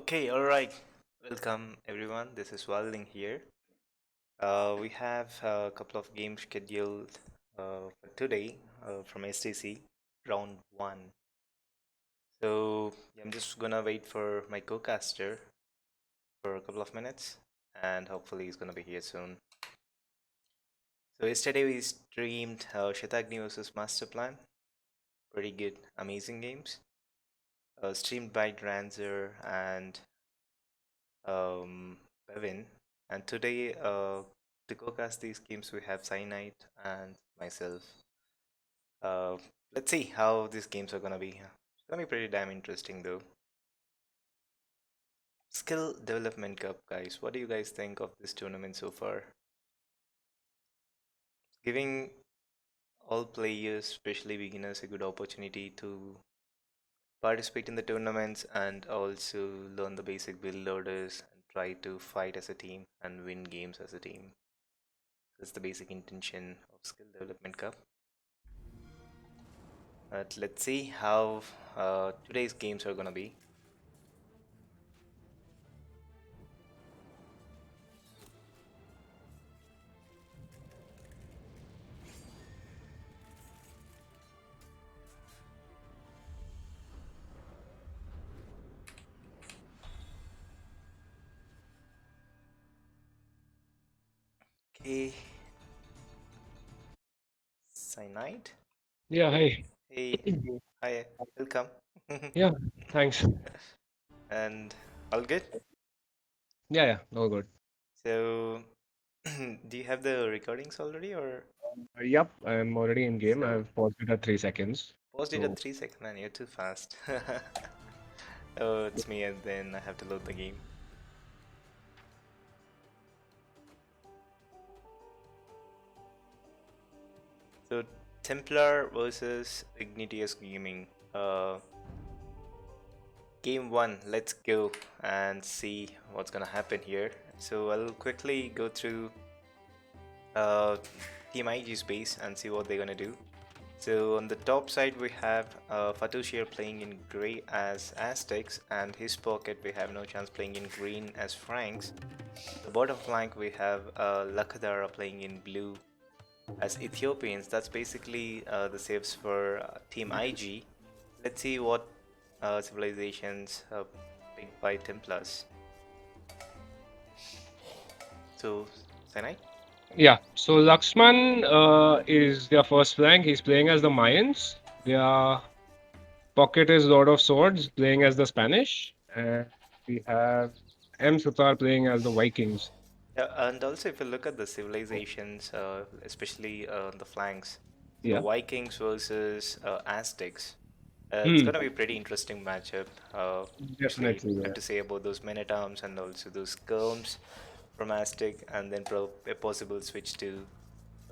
Okay, all right. Welcome everyone. This is Wilding here. We have a couple of games scheduled for today from SDC round one. So I'm just gonna wait for my co-caster for a couple of minutes, and hopefully he's gonna be here soon. So yesterday we streamed Shatagni vs Master Plan. Pretty good, amazing games. Streamed by Dranzer and Bevin. And today, to co-cast these games, we have Cyanide and myself. Uh, let's see how these games are gonna be. It's gonna be pretty damn interesting, though. Skill Development Cup, guys. What do you guys think of this tournament so far? Giving all players, especially beginners, a good opportunity to participate in the tournaments and also learn the basic build orders and try to fight as a team and win games as a team. That's the basic intention of Skill Development Cup. But let's see how today's games are gonna be. Okay, Cyanide. Yeah, hi. Hey, hi, welcome. Yeah, thanks. And all good. Yeah, all good. So, do you have the recordings already, or Yep, I'm already in game. so I've paused it at 3 seconds. post it at So, 3 seconds? Man, you're too fast. Oh, it's me, and then I have to load the game. So, Templar versus Ignitus Gaming. Game one, let's go and see what's gonna happen here. So I'll quickly go through uh, Team IG's base and see what they're gonna do. So on the top side we have Fatushir playing in grey as Aztecs, and his pocket we have no chance playing in green as Franks. The bottom flank we have Lakadara playing in blue as Ethiopians. That's basically the saves for Team IG. Let's see what civilizations picked by Templars. So, Senai? yeah, so Laxman is their first flank. He's playing as the Mayans. Their pocket is Lord of Swords, playing as the Spanish. And we have M. Sutar playing as the Vikings. Yeah, and also if you look at the civilizations, especially on the flanks, so Yeah. Vikings versus Aztecs, it's Hmm. gonna be a pretty interesting matchup. Especially Definitely, have yeah. to say about those men at arms and also those skirms from Aztec, and then a possible switch to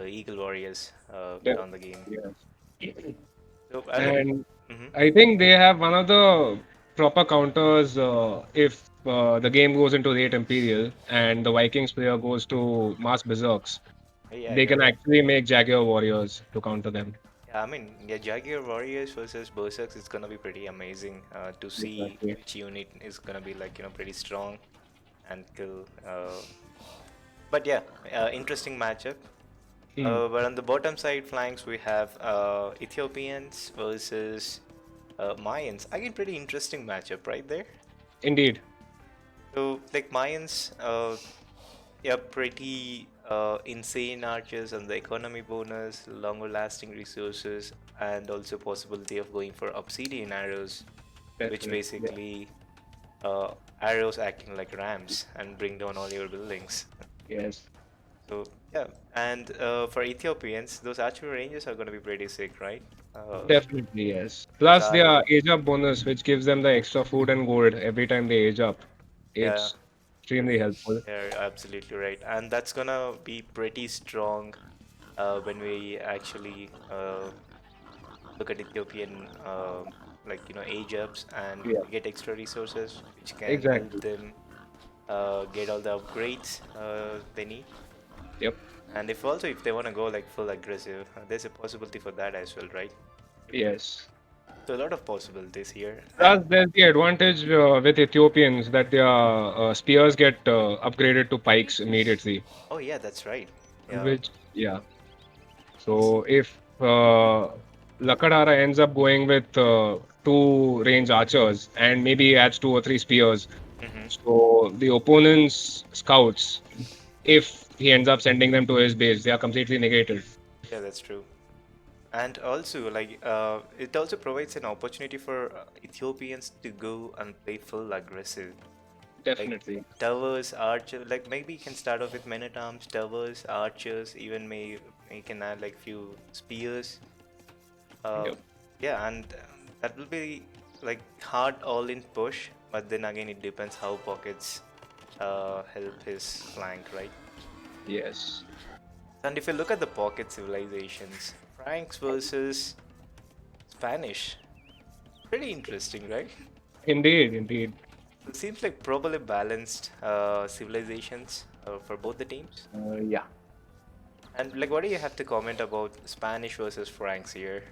Eagle Warriors down the game. Definitely, yes. So I don't. And Mhm. I think they have one of the proper counters if the game goes into late Imperial and the Vikings player goes to Mass Berserks. Yeah, They you're can right. actually make Jaguar Warriors to counter them. Yeah, I mean, yeah, Jaguar Warriors versus Berserks is gonna be pretty amazing to see Exactly. which unit is gonna be like pretty strong and kill. But yeah, interesting matchup. Hmm. But on the bottom side flanks we have Ethiopians versus Mayans. Again, pretty interesting matchup right there. Indeed. So like Mayans, yeah, pretty insane archers and the economy bonus, longer lasting resources, and also possibility of going for obsidian arrows, which Definitely. Yeah. basically uh, arrows acting like rams and bring down all your buildings. Yes. So yeah, and for Ethiopians, those archery ranges are going to be pretty sick, right? Uh, Definitely, yes. those Plus their arrow, age up bonus, which gives them the extra food and gold every time they age up. yeah, It's extremely helpful. you're absolutely right, and that's gonna be pretty strong when we actually look at Ethiopian like age ups and Yeah. get extra resources which can help Exactly. them get all the upgrades they need. Yep. And if they want to go like full aggressive, there's a possibility for that as well, right? Yes. So a lot of possibilities here. Plus, And there's the advantage with Ethiopians that their spears get upgraded to pikes immediately. oh yeah, that's right. Yeah. Which, yeah. So if Lakadara ends up going with two range archers and maybe adds two or three spears, Hmm. so the opponent's scouts, if he ends up sending them to his base, they are completely negated. Yeah, that's true. And also, like, it also provides an opportunity for Ethiopians to go and play full aggressive. Like Definitely. towers, archers. Like maybe you can start off with men at arms, towers, archers. Even may you can add like few spears. Uh, Yep. yeah, and that will be like hard all-in push. But then again, it depends how pockets help his flank, right? Yes. And if you look at the pocket civilizations, Franks versus Spanish, pretty interesting, right? Indeed, indeed. It seems like probably balanced civilizations for both the teams. Yeah. And like, what do you have to comment about Spanish versus Franks here?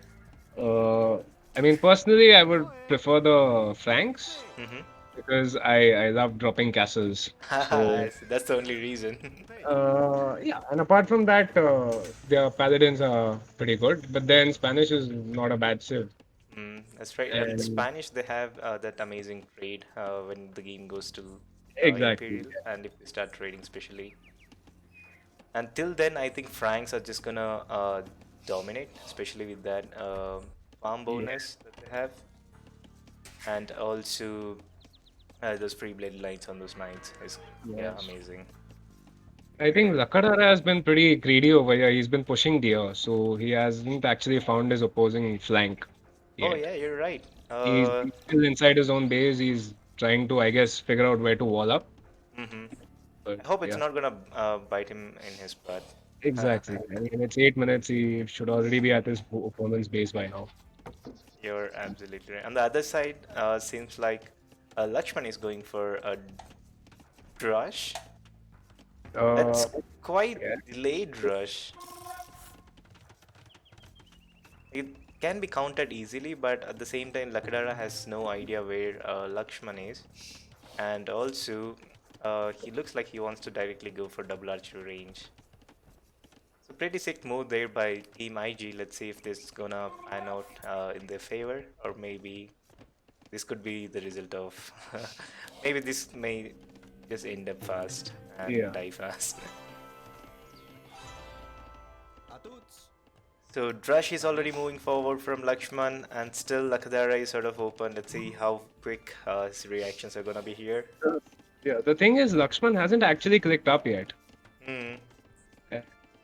Uh, I mean, personally, I would prefer the Franks Mm-hmm. because I love dropping castles. So, I see, that's the only reason. yeah, and apart from that, their paladins are pretty good. But then Spanish is not a bad civ. That's right. And And Spanish, they have that amazing trade when the game goes to exactly. Imperial, and if they start trading, especially. Until then, I think Franks are just gonna dominate, especially with that farm Yeah. bonus that they have, and also those free blade lines on those knights is yeah Yes. amazing. I think Lakadara has been pretty greedy over here. He's been pushing deer, so he hasn't actually found his opposing flank Oh yet. yeah, you're right. He's still inside his own base. He's trying to, I guess, figure out where to wall up. Hmm. But I hope it's yeah, not gonna bite him in his butt. exactly. I mean, it's 8 minutes. He should already be at his opponent's base by now. You're absolutely right. On the other side, seems like Lakshman is going for a rush. Uh, That's quite yeah. delayed rush. It can be countered easily, but at the same time, Lakadara has no idea where Lakshman is. And also, he looks like he wants to directly go for double archery range. So pretty sick move there by Team IG. Let's see if this is gonna pan out in their favor, or maybe this could be the result of. Maybe this may just end up fast and Yeah. die fast. So Drush is already moving forward from Lakshman, and still Lakadara is sort of open. Let's see how quick his reactions are gonna be here. Yeah. The thing is, Lakshman hasn't actually clicked up yet. Hmm. Uh,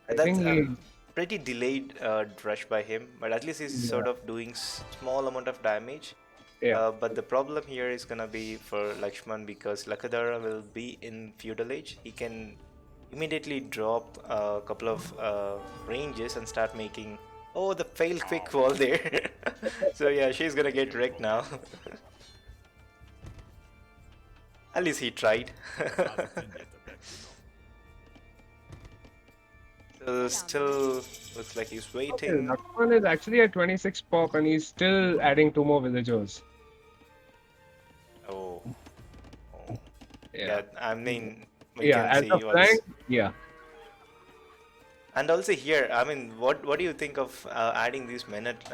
I That's think a he. pretty delayed Drush by him, but at least he's Yeah. sort of doing small amount of damage. Yeah. But the problem here is gonna be for Lakshman because Lakadara will be in feudal age. He can immediately drop a couple of ranges and start making. Oh, the fail quick wall there. So yeah, she's gonna get wrecked now. At least he tried. So still looks like he's Okay, waiting. Lakshman is actually at 26 pop and he's still adding two more villagers. Oh, oh. Yeah. Yeah, I mean we Yeah, can as a see flank, what's. yeah. And also here, I mean, what do you think of adding these men at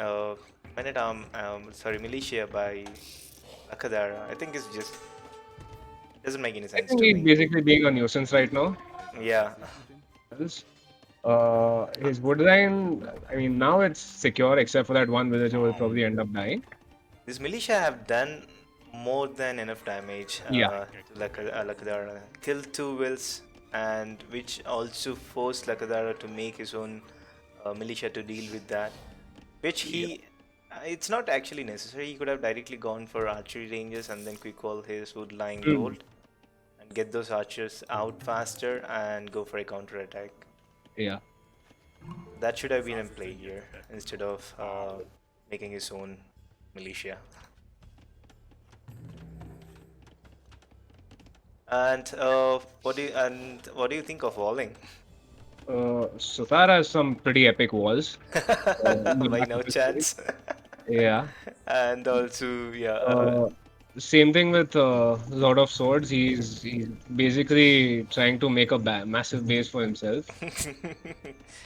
arm, sorry, militia by Lakadara? I think it's just doesn't make any I sense think to he's me. basically being a nuisance right now. Yeah, Else, his wood line, I mean, now it's secure except for that one villager will probably end up dying. this militia have done more than enough damage Yeah. to Lakadara. Killed two wills, and which also forced Lakadara to make his own militia to deal with that. Which Yeah. he, it's not actually necessary. He could have directly gone for archery ranges and then quick wall his wood line Mm. gold and get those archers out faster and go for a counter attack. Yeah. That should have been in play here instead of making his own militia. And what do you think of walling? Sutara has some pretty epic walls. In the By back no of his base. chance. Yeah. And also, yeah, Uh, Same thing with Lord of Swords. He's basically trying to make a massive base for himself.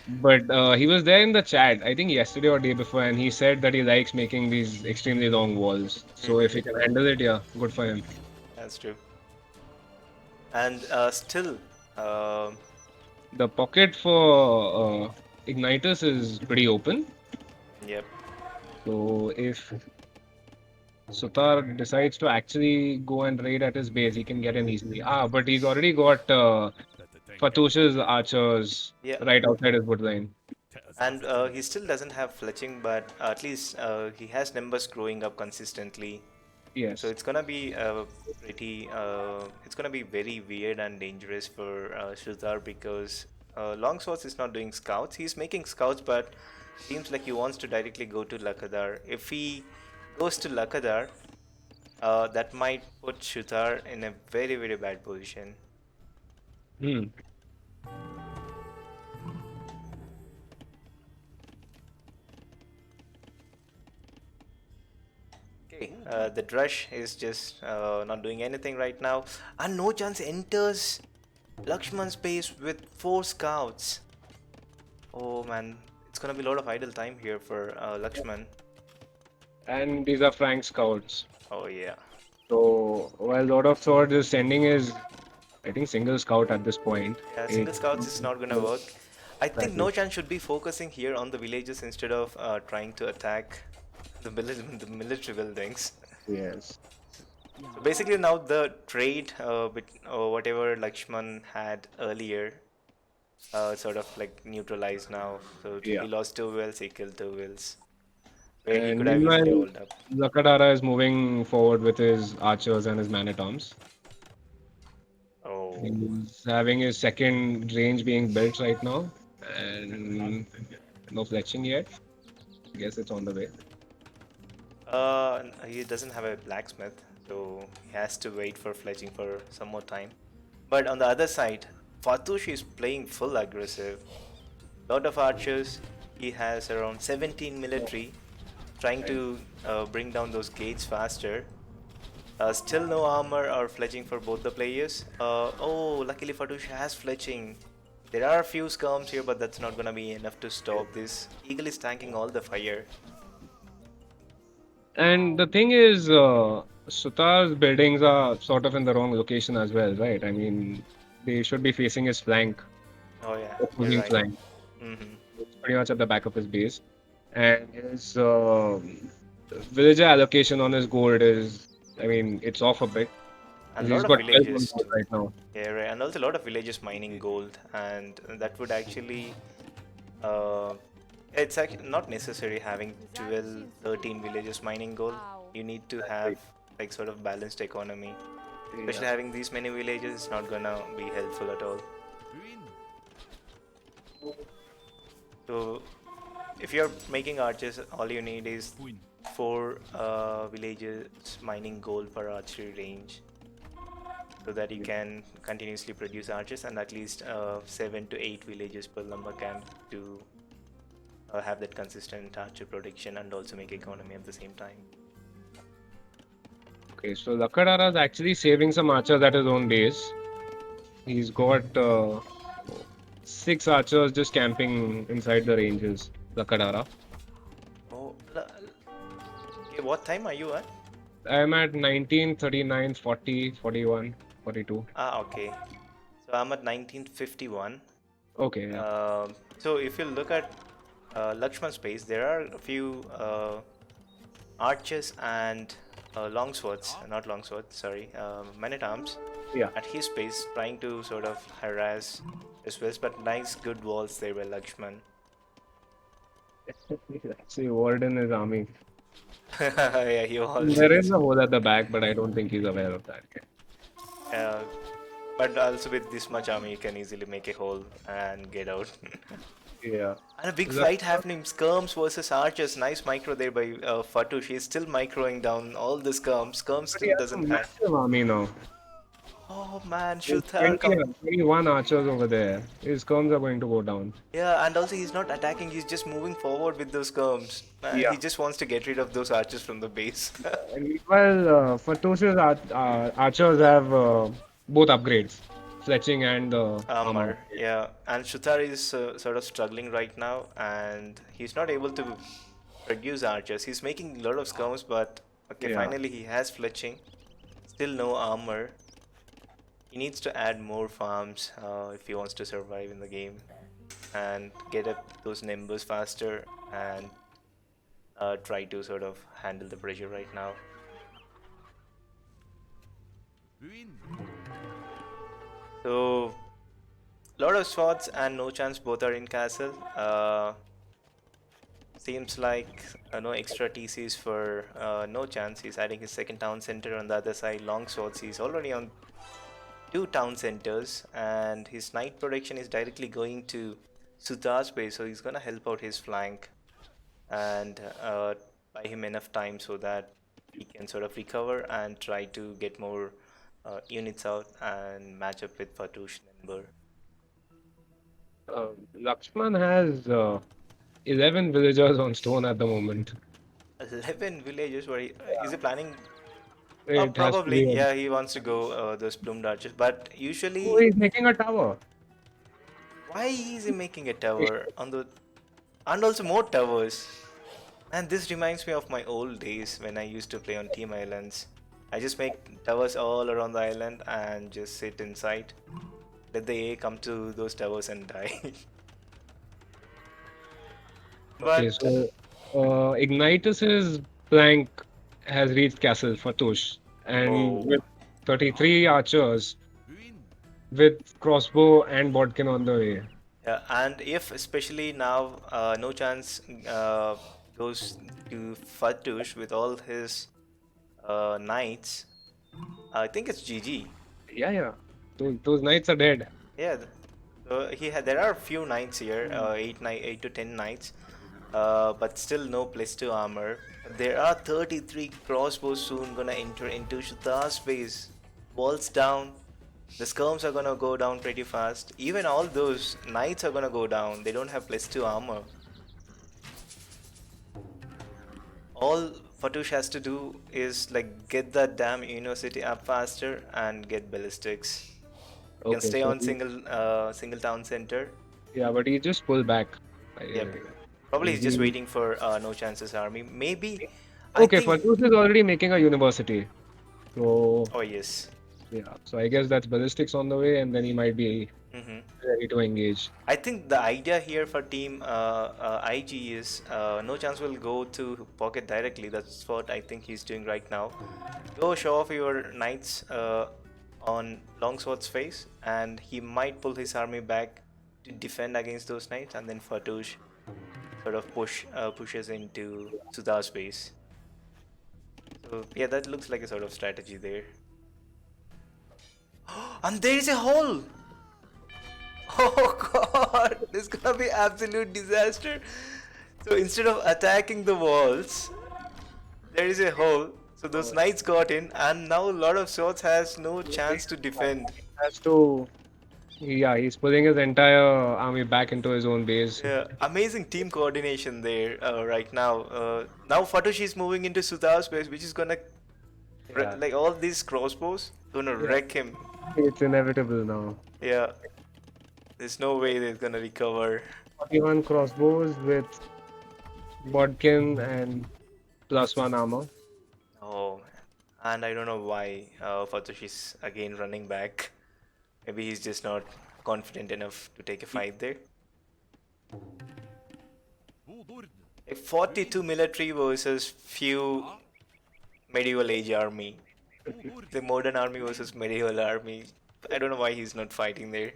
But he was there in the chat, I think yesterday or day before, and he said that he likes making these extremely long walls. So if he can handle it, yeah, good for him. that's true. And still, um The pocket for Ignitus is pretty open. yep. So if Sutar decides to actually go and raid at his base, he can get in easily. Ah, but he's already got Fatouche's archers Yeah, right outside his wood line. and he still doesn't have fletching, but at least he has numbers growing up consistently. So Yes. it's gonna be pretty. It's gonna be very weird and dangerous for Shuddhar because Longswords is not doing scouts. He's making scouts, but seems like he wants to directly go to Lakadar. If he goes to Lakadar, that might put Shuddhar in a very very bad position. Hmm. Okay, the Drush is just not doing anything right now, and no chance enters Lakshman's base with 4 scouts. Oh man, it's gonna be a lot of idle time here for Lakshman. And these are Frank scouts. Oh yeah. So while Lord of Swords is sending his, I think, single scout at this point. Yeah, It, single scouts is not gonna work. I think exactly. No-Chan should be focusing here on the villages instead of trying to attack the the military buildings. Yes. So basically now the trade whatever Lakshman had earlier sort of like neutralized now. So he Yeah. lost 2 wheels, he killed 2 wheels, where he And could have easily meanwhile, hold up. Lakadara is moving forward with his archers and his man-at-arms. Oh. He's having his second range being built right now, and no fletching yet. I guess it's on the way. He doesn't have a blacksmith, so he has to wait for fledging for some more time. But on the other side, Fatouche is playing full aggressive. Lot of archers. He has around 17 military, trying Right. to bring down those gates faster. Still no armor or fledging for both the players. Oh, luckily Fatouche has fletching. There are a few skirms here, but that's not gonna be enough to stop this. Eagle is tanking all the fire. And the thing is, Sutar's buildings are sort of in the wrong location as well, right? I mean, they should be facing his flank, Oh yeah, you're opposing right. flank. Mm-hmm. It's pretty much at the back of his base. And his villager allocation on his gold is, I mean, it's off a bit. And a He's lot of got 12 on villages gold too. right now. Yeah, right. And also a lot of villages mining gold, and that would actually, uh, it's actually not necessary having 12, 13 villages mining gold. You need to have Exactly. like sort of balanced economy. Yeah. Especially having these many villages is not gonna be helpful at all. So if you're making archers, all you need is 4 villages mining gold per archery range, so that you can continuously produce archers, and at least 7 to 8 villages per lumber camp to have that consistent archer production and also make economy at the same time. Okay, so Lakadara is actually saving some archers at his own base. He's got 6 archers just camping inside the ranges. Lakadara. Oh, okay, what time are you at? I'm at 19, 39, 40, 41, 42. Ah, okay. So I'm at 1951. Okay, yeah. So if you look at Lakshman space, there are a few archers and longswords, not longswords, sorry, men at arms Yeah. at his space, trying to sort of harass as well. But nice, good walls there by Lakshman. See, walled in his army. Yeah, he holds There in is his. a hole at the back, but I don't think he's aware of that. Uh, but also with this much army, you can easily make a hole and get out. Yeah. And a big Lak- fight happening. Skirms versus archers. Nice micro there by Fatouche. He's still microing down all the skirms. Skirms But he still has a doesn't have. massive army now. Oh man, There's Shuthar 20 come. or 21 archers over there. His skirms are going to go down. Yeah, and also he's not attacking, he's just moving forward with those skirms. Man, Yeah. he just wants to get rid of those archers from the base. And meanwhile, Fatosh's archers have both upgrades, fletching and armor. Amar, yeah. And Shuthar is sort of struggling right now, and he's not able to produce archers. He's making a lot of skirms, but okay, Yeah. finally he has fletching. Still no armor. He needs to add more farms if he wants to survive in the game and get up those numbers faster and try to sort of handle the pressure right now. So, lot of swords and no chance both are in castle. Seems like no extra TCs for no chance. He's adding his second town center on the other side. Long swords, he's already on two town centers, and his knight protection is directly going to Sudhar's base, so he's gonna help out his flank and buy him enough time so that he can sort of recover and try to get more units out and match up with Fatush and Ember. Lakshman has 11 villagers on stone at the moment. 11 villages. Where is he planning? It has to Probably, be. yeah, he wants to go those plumed archers. But Oh, usually, he's making a tower. why is he making a tower on the and also more towers? And this reminds me of my old days when I used to play on Team Islands. I just make towers all around the island and just sit inside. Let the A come to those towers and die. Okay, But so Ignitus's flank has reached Castle Fatush, and oh, with 33 archers, with crossbow and bodkin on the way. yeah, and if especially now no chance goes to Fatush with all his knights, I think it's GG. Yeah, yeah. Those knights are dead. Yeah, there are a few knights here, 8 to 10 knights, but still no plus 2 armor. There are 33 crossbows soon gonna enter into Shuta's base. Walls down, the skirms are gonna go down pretty fast. Even all those knights are gonna go down. They don't have plus 2 armor. All Fatush has to do is like get that damn university up faster and get ballistics. You can Okay, stay so on single town center. yeah, but he just pulled back. Yep. Uh, Probably he's just he- waiting for No Chance's army. Maybe I Okay, think. Fatush is already making a university. So Oh yes. yeah, so I guess that's ballistics on the way, and then he might be hmm ready to engage. I think the idea here for team IG is No Chance will go to pocket directly. That's what I think he's doing right now. Go show off your knights on Longsword's face, and he might pull his army back to defend against those knights, and then Fatush sort of pushes into Sudha's base. So yeah, that looks like a sort of strategy there. And there is a hole! Oh god, this is gonna be absolute disaster. So instead of attacking the walls, there is a hole. So those knights got in, and now a lot of swords has no chance to defend. Has to, yeah, he's pulling his entire army back into his own base. Yeah, amazing team coordination there right now. Now Fatushi is moving into Sudha's base, which is gonna Yeah, like all these crossbows gonna yeah, wreck him. it's inevitable now. Yeah, there's no way they're gonna recover. 41 crossbows with bodkin and +1 armor. Oh, and I don't know why Fatoshi's again running back. Maybe he's just not confident enough to take a fight there. A 42 military versus few medieval age army. The modern army versus medieval army. I don't know why he's not fighting there.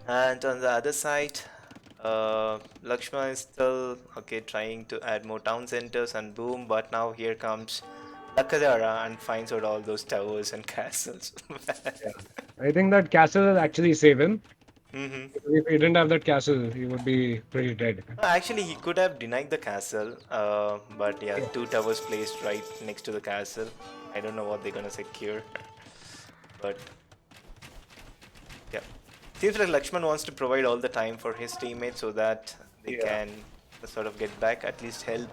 And on the other side, Lakshman is still okay trying to add more town centers and boom, but now here comes Lakadara and finds out all those towers and castles. I think that castle will actually save him. hmm If he didn't have that castle, he would be pretty dead. Actually, he could have denied the castle, but yeah, Yeah. two towers placed right next to the castle. I don't know what they're gonna secure, but yeah. Seems like Lakshman wants to provide all the time for his teammates so that they Yeah. can sort of get back, at least help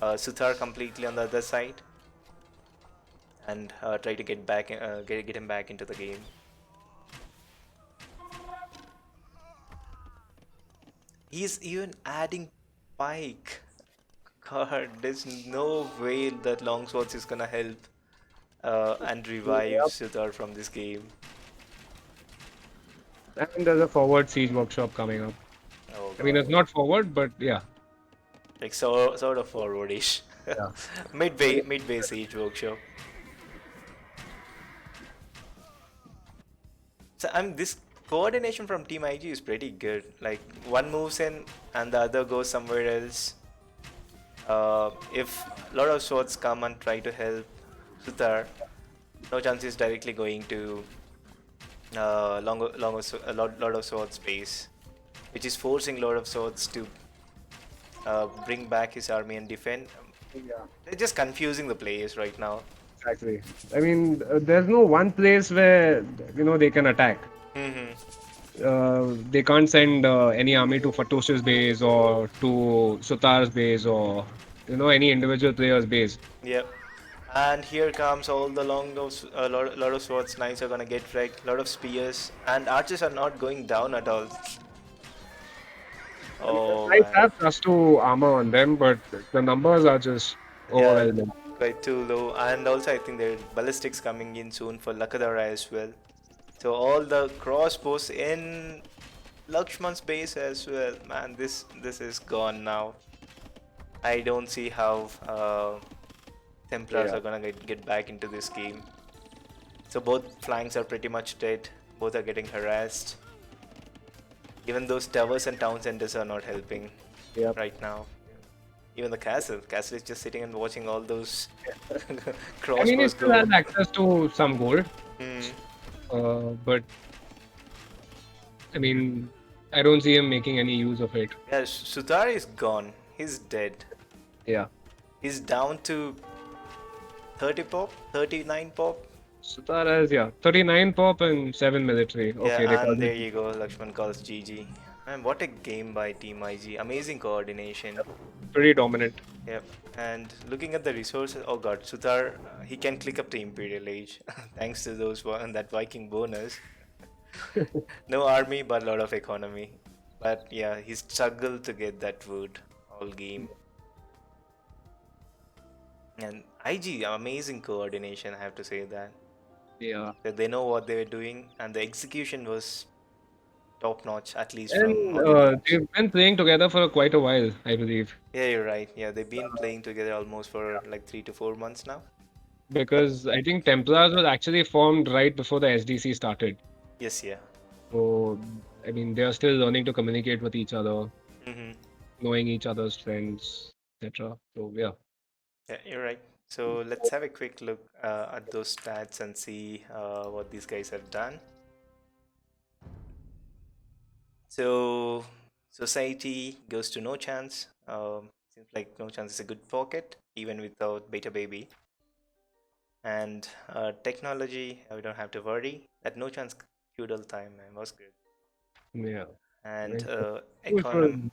Suthar completely on the other side, and try to get back, get him back into the game. He's even adding Pike. God, there's no way that Longswords is gonna help and revive Yep. Suthar from this game. And there's a forward siege workshop coming up. Oh I mean, God, it's not forward, but yeah. like sort of forwardish. Yeah. Midway siege workshop. So I'm this coordination from Team IG is pretty good. Like one moves in and the other goes somewhere else. If a lot of swords come and try to help Suthar, no chance he's directly going to a lot of sword space, which is forcing a lot of swords to bring back his army and defend. Yeah. They're just confusing the players right now. Exactly. I mean, there's no one place where they can attack. Hmm. They can't send any army to Fatosh's base or to Sutar's base or any individual player's base. Yep. And here comes all the lot of swords. Knights are gonna get wrecked. Lot of spears and archers are not going down at all. I mean, the Oh knights man. have +2 armor on them, but the numbers are just Yeah, overwhelming. quite too low. And also, I think there are ballistics coming in soon for Lakadara as well. So all the crossbows in Lakshman's base as well. Man, this is gone now. I don't see how Templars Yeah. are gonna get back into this game. So both flanks are pretty much dead. Both are getting harassed. Even those towers and town centers are not helping Yep. right now. Even the castle is just sitting and watching all those I mean, he crossbows still go. has access to some gold, Hmm. but I mean, I don't see him making any use of it. Yeah, Sudar is gone. He's dead. Yeah. He's down to 30 pop, 39 pop. Sutar has, yeah, 39 pop and 7 military. Okay, they Yeah, call and it there you go. Lakshman calls GG. Man, what a game by Team IG. Amazing coordination. pretty dominant. Yep. And looking at the resources, oh god, Sutar, he can click up the Imperial Age thanks to that Viking bonus. No army, but a lot of economy. But yeah, he struggled to get that wood all game. And IG, amazing coordination, I have to say that. Yeah. They know what they were doing, and the execution was top notch, at least from And audio logs. they've been playing together for quite a while, I believe. Yeah, you're right. Yeah, they've been playing together almost for like 3 to 4 months now. Because I think Templars was actually formed right before the SDC started. Yes, yeah. So, I mean, they are still learning to communicate with each other, Mm-hmm. knowing each other's strengths, etc. So, yeah. Yeah, you're right. So let's have a quick look at those stats and see what these guys have done. So society goes to no chance. Seems like no chance is a good pocket, even without Beta Baby. And technology, we don't have to worry. That no chance feudal time man, was good. Yeah. I And think Bruce was economy.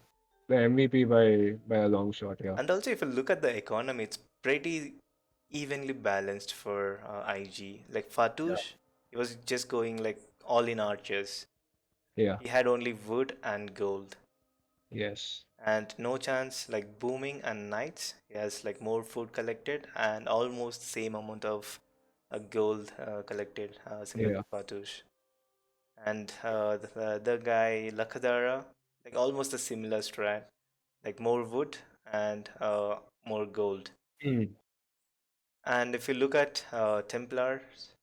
the MVP by a long shot, yeah. And also, if you look at the economy, it's pretty evenly balanced for IG. Like Yeah. Fatouche, he was just going like all in archers. Yeah. He had only wood and gold. Yes. And no chance like booming and knights. He has like more food collected and almost same amount of gold collected, similar Yeah. to Fatouche. And the other guy, Lakadara, like almost a similar strat, like more wood and more gold. Mm. And if you look at Templars,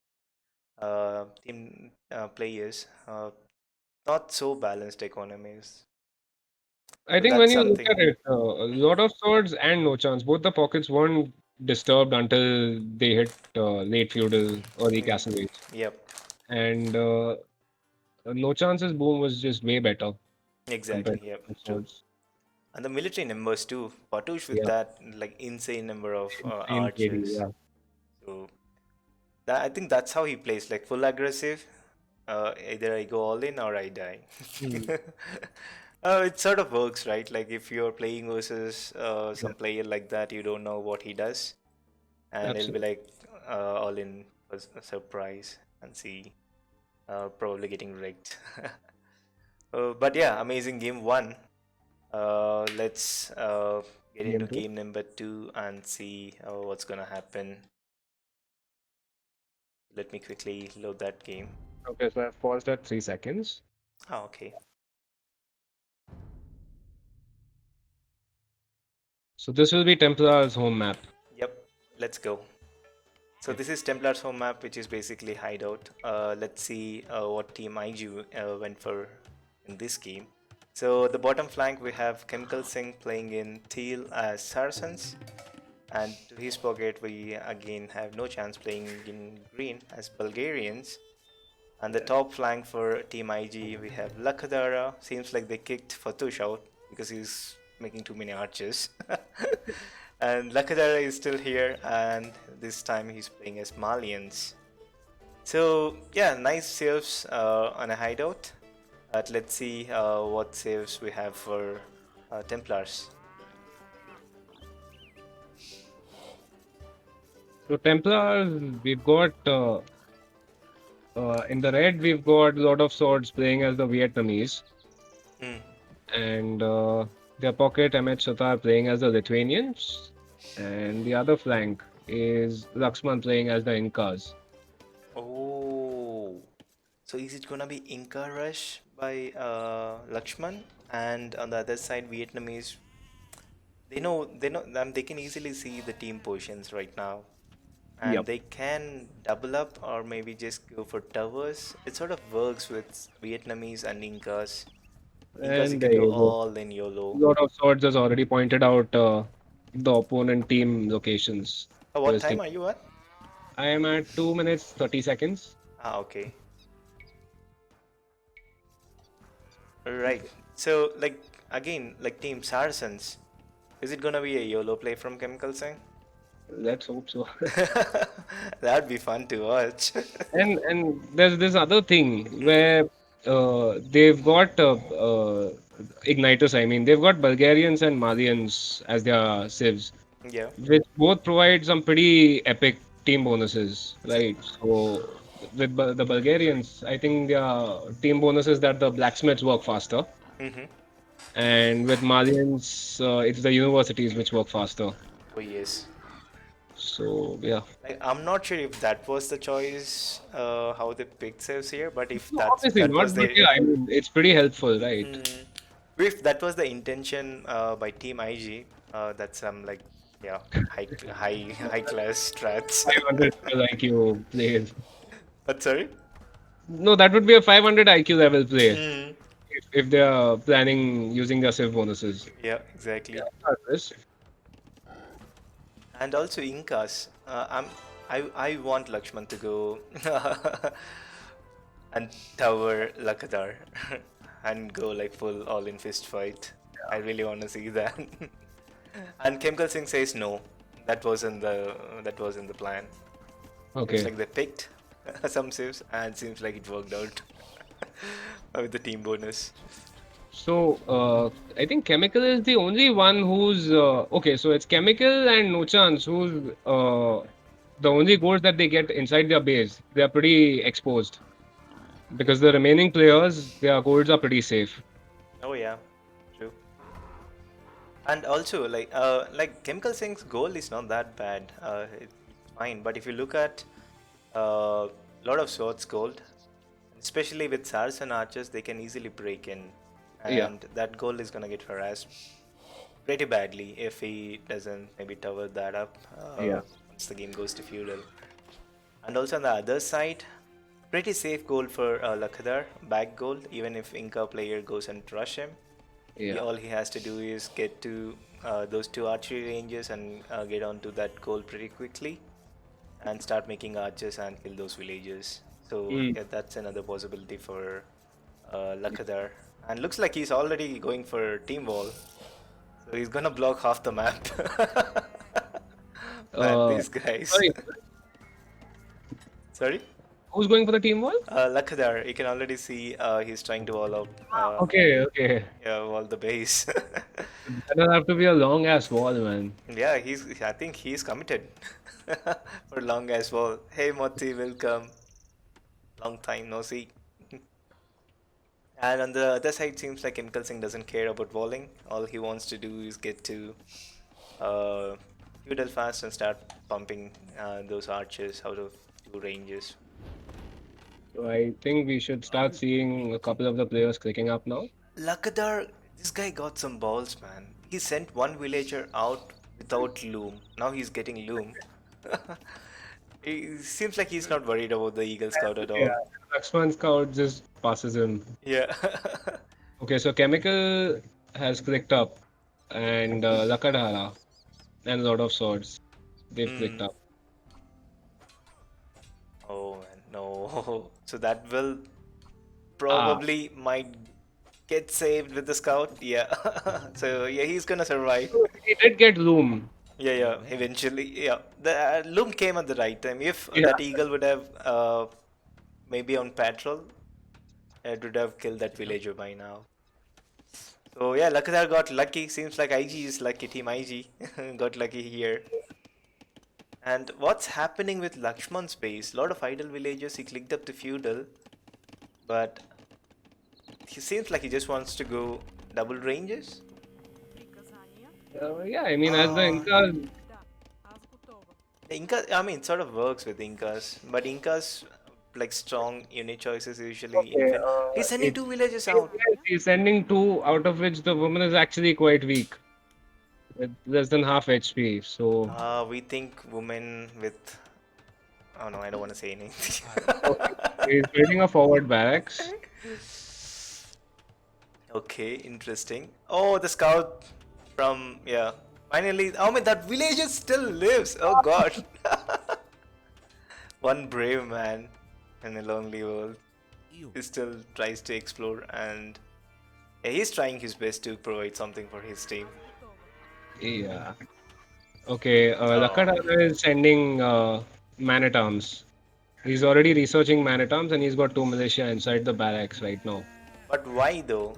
team players, not so balanced economies. I So think when that's you look at something. it, a lot of swords and no chance, both the pockets weren't disturbed until they hit late feudal, early Mm, castle age. yep, And no chance's boom was just way better exactly. compared to Yep, the true. swords. And the military numbers too. Patush with Yeah, that like insane number of insane KD, archers. yeah. So I think that's how he plays, like full aggressive. Either I go all in or I die. Hmm. It sort of works, right? Like if you're playing versus Yeah, some player like that, you don't know what he does, and it'll be absolutely. like all in was a surprise and see probably getting rigged. But yeah, amazing game one. Let's get into Game two. game number two and see what's gonna happen. Let me quickly load that game. Okay, so I've paused at 3 seconds. Oh, okay. So this will be Templar's home map. Yep. Let's go. So Okay. this is Templar's home map, which is basically hideout. Let's see what team IG went for in this game. So the bottom flank we have Chemical Singh playing in teal as Saracens, and to his pocket we again have no chance playing in green as Bulgarians. And the top flank for Team IG we have Lakadara. Seems like they kicked Fatush out because he's making too many archers. And Lakadara is still here, and this time he's playing as Malians. So yeah, nice saves on a hideout. But let's see what saves we have for Templars. So Templars, we've got in the red, we've got a lot of swords playing as the Vietnamese, Hmm. and their pocket Mh Satar playing as the Lithuanians, and the other flank is Laxman playing as the Incas. Oh, so is it gonna be Inca Rush by Lakshman? And on the other side, Vietnamese. They know, they can easily see the team positions right now, and Yep. they can double up or maybe just go for towers. It sort of works with Vietnamese and Incas. Incas, you And can there go you go. all in YOLO. A lot of swords has already pointed out the opponent team locations for What his team. time are you at? I am at 2 minutes 30 seconds. Ah, okay. Right. So, like, again, like Team Saracens, is it gonna be a YOLO play from Chemical Sing? Let's hope so. That'd be fun to watch. And there's this other thing where they've got Ignitus. I mean, they've got Bulgarians and Malians as their civs, Yeah. which both provide some pretty epic team bonuses, right? So with the Bulgarians, I think their team bonus is that the blacksmiths work faster, Mm-hmm. and with Malians, it's the universities which work faster. Oh, yes. So yeah. Like, I'm not sure if that was the choice, how they picked saves here, but if No, that's obviously that was not, but the yeah, I mean, it's pretty helpful, right? mm, if that was the intention by Team IG, that's some like yeah high class strats. 500 level IQ plays. But sorry. No, that would be a 500 IQ level play Mm, if they are planning using their Civ bonuses. yeah, exactly. Yeah, this. And also Incas. I want Lakshman to go and tower Lakadar and go like full all in fist fight. I really want to see that. And Chemical Singh says no. That was in the plan. Seems Okay. like they picked some saves and seems like it worked out with the team bonus. So, I think Chemical is the only one who's okay. So it's Chemical and No Chance who's the only goals that they get inside their base. They are pretty exposed because the remaining players, their goals are pretty safe. Oh yeah, true. And also like Chemical Singh's goal is not that bad. It's fine. But if you look at a lot of swords gold, especially with Saracen archers, they can easily break in, Yeah. and that goal is gonna get harassed pretty badly if he doesn't maybe tower that up Yeah. once the game goes to feudal. And also on the other side, pretty safe gold for Lakadar, back gold, even if Inca player goes and rush him. Yeah. All he has to do is get to those two archery ranges and get onto that goal pretty quickly and start making archers and kill those villagers. So Mm. yeah, that's another possibility for Lakadar. And looks like he's already going for team wall. So he's gonna block half the map. Man, Uh, these guys. Sorry. Sorry? Who's going for the team wall? Lakadar, you can already see he's trying to wall out Okay. yeah, wall the base. That'll have to be a long ass wall, man. Yeah, I think he's committed for long as well. Hey Moti, welcome. Long time no see. And on the other side, seems like Chemical Singh doesn't care about walling. All he wants to do is get to uh, feudal fast and start pumping those archers out of two ranges. So I think we should start seeing a couple of the players clicking up now. Lakadar, this guy got some balls, man. He sent one villager out without loom. Now he's getting loom. It seems like he's not worried about the Eagle Scout at Yeah, all. Lakshman Scout just passes him. Yeah. Okay, so Chemical has clicked up, and Lakadhara and Lord of Swords, they've clicked Hmm. up. Oh man, no. So that will Ah, probably might get saved with the scout. Yeah. So yeah, he's gonna survive. he did get Loom. Yeah, yeah. Eventually, yeah. The loom came at the right time. If Yeah. that eagle would have maybe on patrol, it would have killed that villager by now. So yeah, Lakadar got lucky. Seems like IG is lucky. Team IG got lucky here. And what's happening with Lakshman's base? Lot of idle villagers. He clicked up the feudal, but he seems like he just wants to go double ranges. Yeah, I mean, as the Uh, Incas, the Inca, I mean, it sort of works with Incas, but Incas like strong unit choices usually okay, infant. He's sending it, two villages out. he's sending two, out of which the woman is actually quite weak, with less than half HP. So, We think women with. Oh no, I don't want to say anything. okay, he's building a forward barracks. Okay, interesting. Oh, the scout from yeah. Finally, oh man, that villager still lives. Oh god. One brave man in a lonely world. He still tries to explore and yeah, he's trying his best to provide something for his team. Yeah. Okay, Oh, Lakadhara is sending man at arms. He's already researching man at arms, and he's got two militia inside the barracks right now. but why though?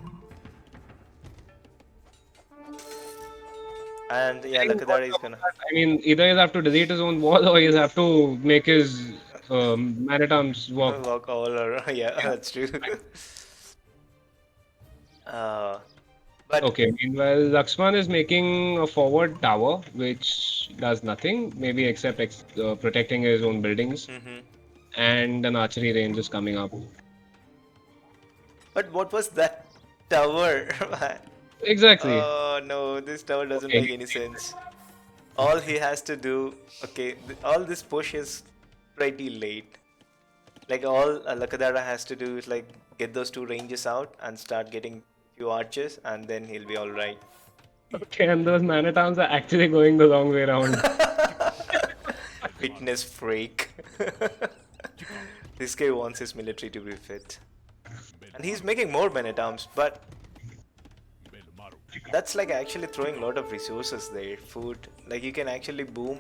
And yeah, Lakadara is gonna I mean, either he'll have to delete his own wall or he'll have to make his man at arms walk. walk all around. Yeah, Yeah. that's true. uh, but Okay, meanwhile, Laxman is making a forward tower which does nothing, maybe except protecting his own buildings, mhm. and an archery range is coming up. But what was that tower? Man? Exactly. Oh no, this tower doesn't Okay. make any sense. All he has to do, okay, all this push is pretty late. Like all Lakadara has to do is like get those two ranges out and start getting few archers, and then he'll be all right. Okay, and those man at arms are actually going the long way around. Fitness freak. This guy wants his military to be fit, and he's making more men at arms, but that's like actually throwing a lot of resources there. Food, like you can actually boom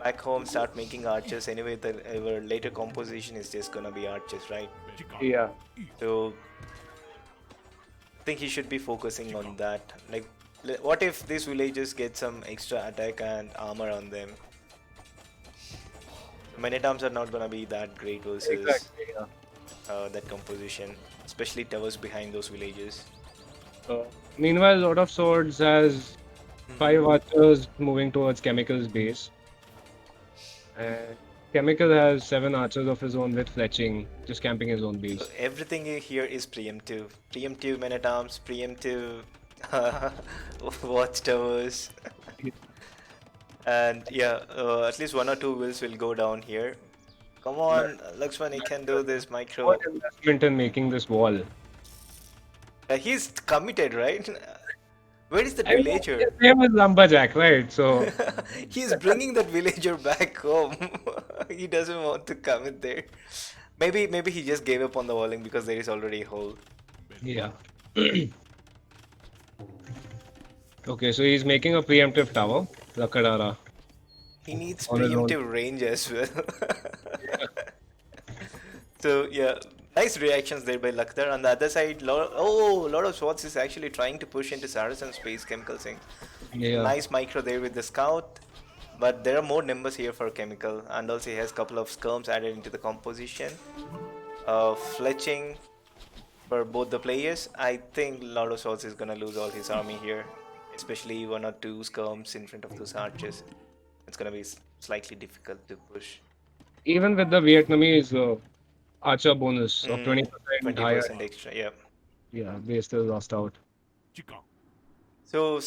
back home, start making archers. Anyway, our later composition is just gonna be archers, right? Yeah. So I think he should be focusing on that. Like, what if these villagers get some extra attack and armor on them? Men at arms are not gonna be that great versus Exactly. Yeah. that composition, especially towers behind those villages. Meanwhile, Lord of Swords has five archers moving towards Chemical's base. And Chemical has seven archers of his own with fletching, just camping his own So base. everything here is preemptive. Preemptive men at arms, preemptive watchtowers. And yeah, at least one or two wills will go down here. Come on, Lakshman, he can do this micro. What investment in making this wall? He's committed, right? Where is the I mean, villager? his name is Lumberjack, right? So, He's bringing that villager back home. He doesn't want to commit there. Maybe he just gave up on the walling because there is already a hole. yeah. Okay, so he's making a preemptive tower, Lakadara. He needs On his own. preemptive range as well. So yeah, nice reactions there by Lakhdar. On the other side, lot of Swords is actually trying to push into Saracen space. Chemical Singh. Yeah. Nice micro there with the scout, but there are more numbers here for Chemical, and also he has a couple of skirms added into the composition. Fletching for both the players. I think Lord of Swords is gonna lose all his army here, especially one or two skirms in front of those archers. It's gonna be slightly difficult to push. Even with the Vietnamese archer bonus of Mm, 20% higher, 20% extra, yeah. yeah, they still lost out. So,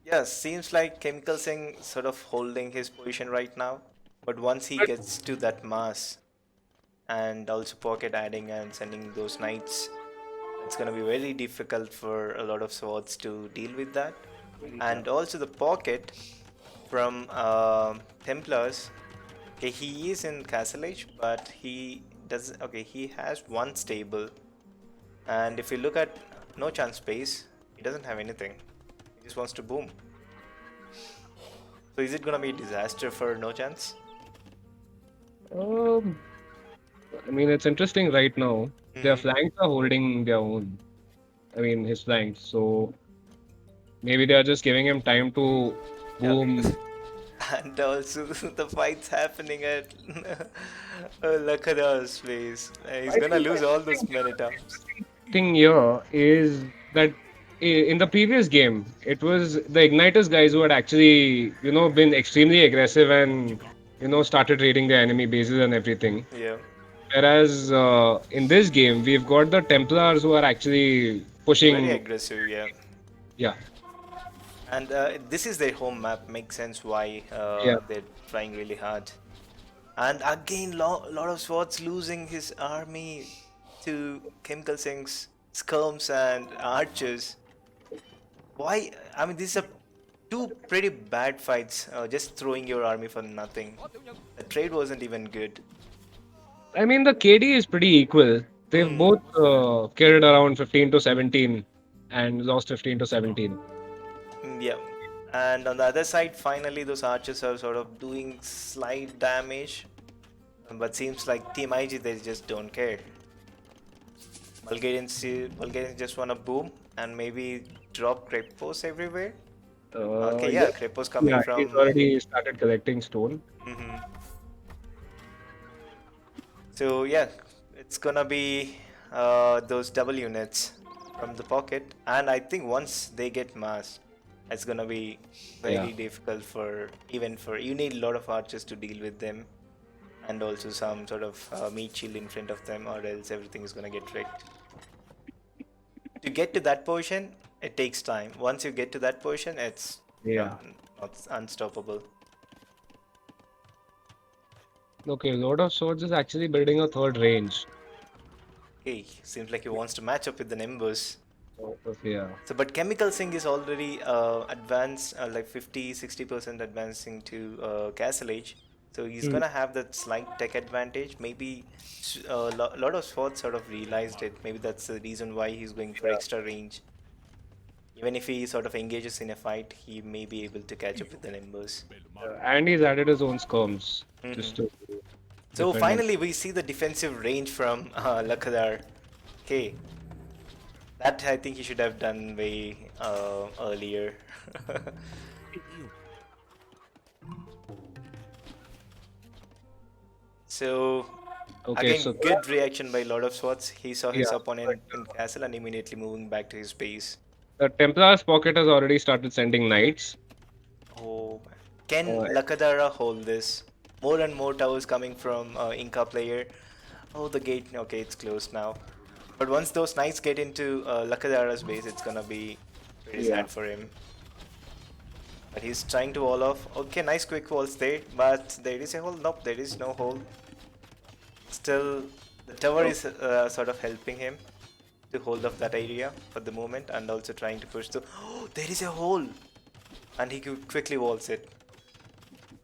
yeah, seems like Chemical Singh sort of holding his position right now. But once he gets to that mass and also pocket adding and sending those knights, it's gonna be very difficult for a lot of swords to deal with that. And also the pocket from Templars. Okay, he is in Castle Age, but he doesn't. Okay, he has one stable, and if you look at No Chance Space, he doesn't have anything. He just wants to boom. So is it gonna be a disaster for No Chance? Um, I mean, it's interesting right now. Their Mhm. flanks are holding their own. I mean, his flanks. So maybe they are just giving him time to Yep. boom. And also the fight's happening at Lakada's place. He's I gonna think lose all those men at arms. the thing here is that in the previous game, it was the Ignitus guys who had actually, been extremely aggressive and, started raiding the enemy bases and everything. Yeah, Whereas in this game, we've got the Templars who are actually very pushing. aggressive. Yeah, Yeah, and this is their home map. Makes sense why yeah. they're trying really hard. And again, lot of swords losing his army to Chemical Singh's skirms and archers. Why? I mean, these are two pretty bad fights. Just throwing your army for nothing. The trade wasn't even good. I mean, the KD is pretty equal. They've Hmm. both killed around 15 to 17 and lost 15 to 17. Yeah. And on the other side, finally, those archers are sort of doing slight damage. But seems like Team IG, they just don't care. Bulgarians just wanna boom and maybe drop Krepos everywhere. Okay, Yeah, yeah, Krepos coming yeah, he's from. already started collecting stone. Mhm. So yeah, it's gonna be those double units from the pocket, and I think once they get mass, it's gonna be Yeah. very difficult for even for you need a lot of archers to deal with them, and also some sort of meat shield in front of them, or else everything is gonna get wrecked. To get to that position, it takes time. Once you get to that position, it's Yeah. not unstoppable. Okay, Lord of Swords is actually building a third range. Okay, seems like he wants to match up with the Nimbus. Yeah. So, but Chemical Sync is already advanced, like 50-60% advancing to Castle Age. So he's Hmm. gonna have that slight tech advantage. Maybe a lot of swords sort of realized it. Maybe that's the reason why he's going for Yeah. extra range. Even if he sort of engages in a fight, he may be able to catch up with the Nimbus. And he's added his own skirms Hmm. just to So defend him. finally, we see the defensive range from Lakadar. Okay, that I think he should have done way earlier. So Okay, again, so good reaction by Lord of Swords. He saw his yeah, but opponent in castle and immediately moving back to his base. the Templar's pocket has already started sending knights. Oh, can Uh, Lakadara hold this? More and more towers coming from Inca player. Oh, the gate. Okay, it's closed now. But once those knights get into Lakadara's base, it's gonna be pretty yeah. sad for him. But he's trying to wall off. Okay, nice quick walls there. But there is a hole. Nope, there is no hole. Still, the tower is sort of helping him to hold off that area for the moment and also trying to push through. Oh, there is a hole! And he quickly walls it.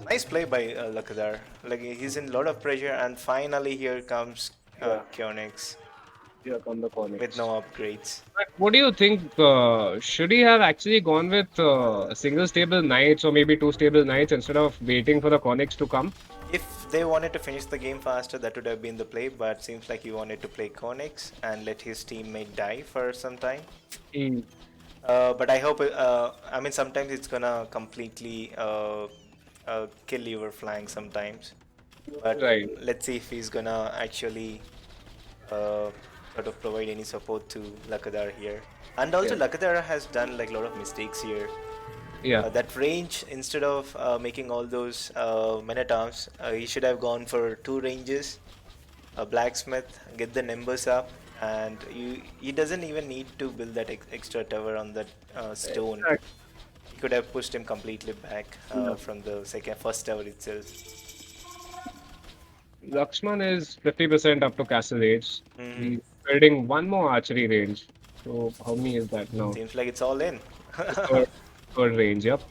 Nice play by Lakadar. Like he's in a lot of pressure, and finally here comes Yeah. Kyonix Yeah, on the with conics. no upgrades. But what do you think? Should he have actually gone with single stable knights or maybe two stable knights instead of waiting for the conics to come? If they wanted to finish the game faster, that would have been the play, but seems like he wanted to play Konix and let his teammate die for some time. Mm. But I hope, I mean, sometimes it's gonna completely kill your flank sometimes. But Right. let's see if he's gonna actually uh, sort of provide any support to Lakadar here. And also, Yeah. Lakadar has done like a lot of mistakes here. Yeah. That range, instead of making all those men at arms, he should have gone for two ranges, a blacksmith, get the numbers up, and he doesn't even need to build that extra tower on that stone. Exactly. He could have pushed him completely back Yeah. from the first tower itself. Lakshman is 50% up to castle age. Hmm. He's building one more archery range. So how many is that now? Seems like it's all in. The third range, yep.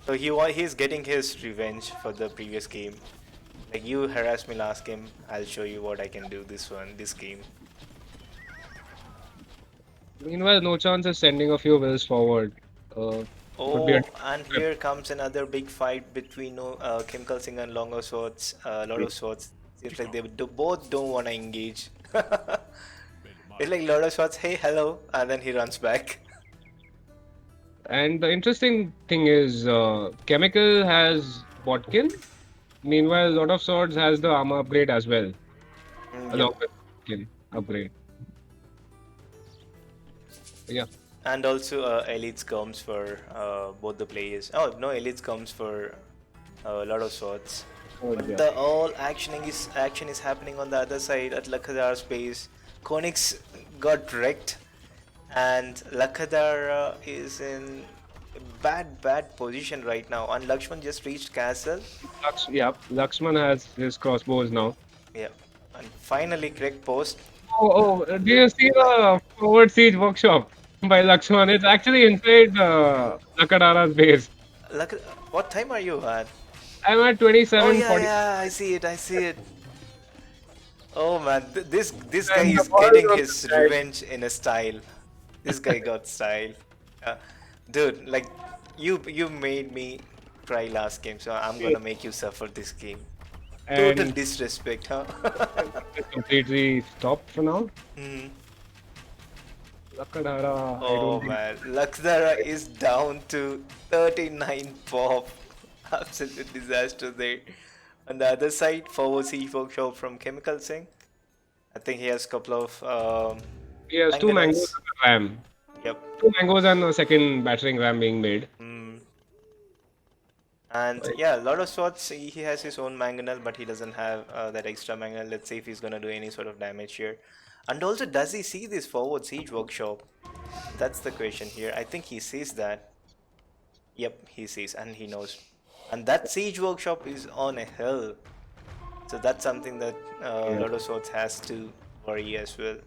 So he's getting his revenge for the previous game. Like, you harassed me last game, I'll show you what I can do this game. Meanwhile, no chance of sending a few wills forward. Could be a Oh, and here comes another big fight between Chemical Singh and Longo Swords. A lot of swords. Seems like they both don't want to engage. It's like lot of swords, hey, hello, and then he runs back. And the interesting thing is, Chemical has Botkin. Meanwhile, Lord of Swords has the armor upgrade as well, Yep. along with Botkin upgrade. Yeah. And also elites comes for both the players. Oh no, elites comes for a lot of swords. Oh, But yeah. the all action is happening on the other side at Lakhadar's base. Konix got wrecked, and Lakadar is in a bad position right now. And Lakshman just reached castle. Yeah. Lakshman has his crossbows now. Yeah, and finally correct post. Do you see the forward siege workshop by Lakshman? It's actually inside Lakadara's base. Lak- what time are you at? I'm at Oh 27:40. yeah, I see it. I see it. Oh man, this guy And the is ball getting is on the his side. revenge in a style. This guy got style. Uh, Dude, like, you made me cry last game, so I'm gonna make you suffer this game. Total And disrespect, huh? it's completely stopped for now. Mhm. Lakadara, I Oh don't think. man, Lakshdara is down to 39 pop. Absolute disaster there. On the other side, forward siege workshop from Chemical Singh. I think he has a couple of He has two mangoes mangonels. and a ram. Yep. Two mangoes and a second battering ram being made. Mm. And Right. yeah, a lot of swords. He has his own mangonel, but he doesn't have that extra mangonel. Let's see if he's gonna do any sort of damage here. And also, does he see this forward siege workshop? That's the question here. I think he sees that. Yep, he sees and he knows. And that siege workshop is on a hill. So that's something that Yeah. Lord of Swords has to worry as well.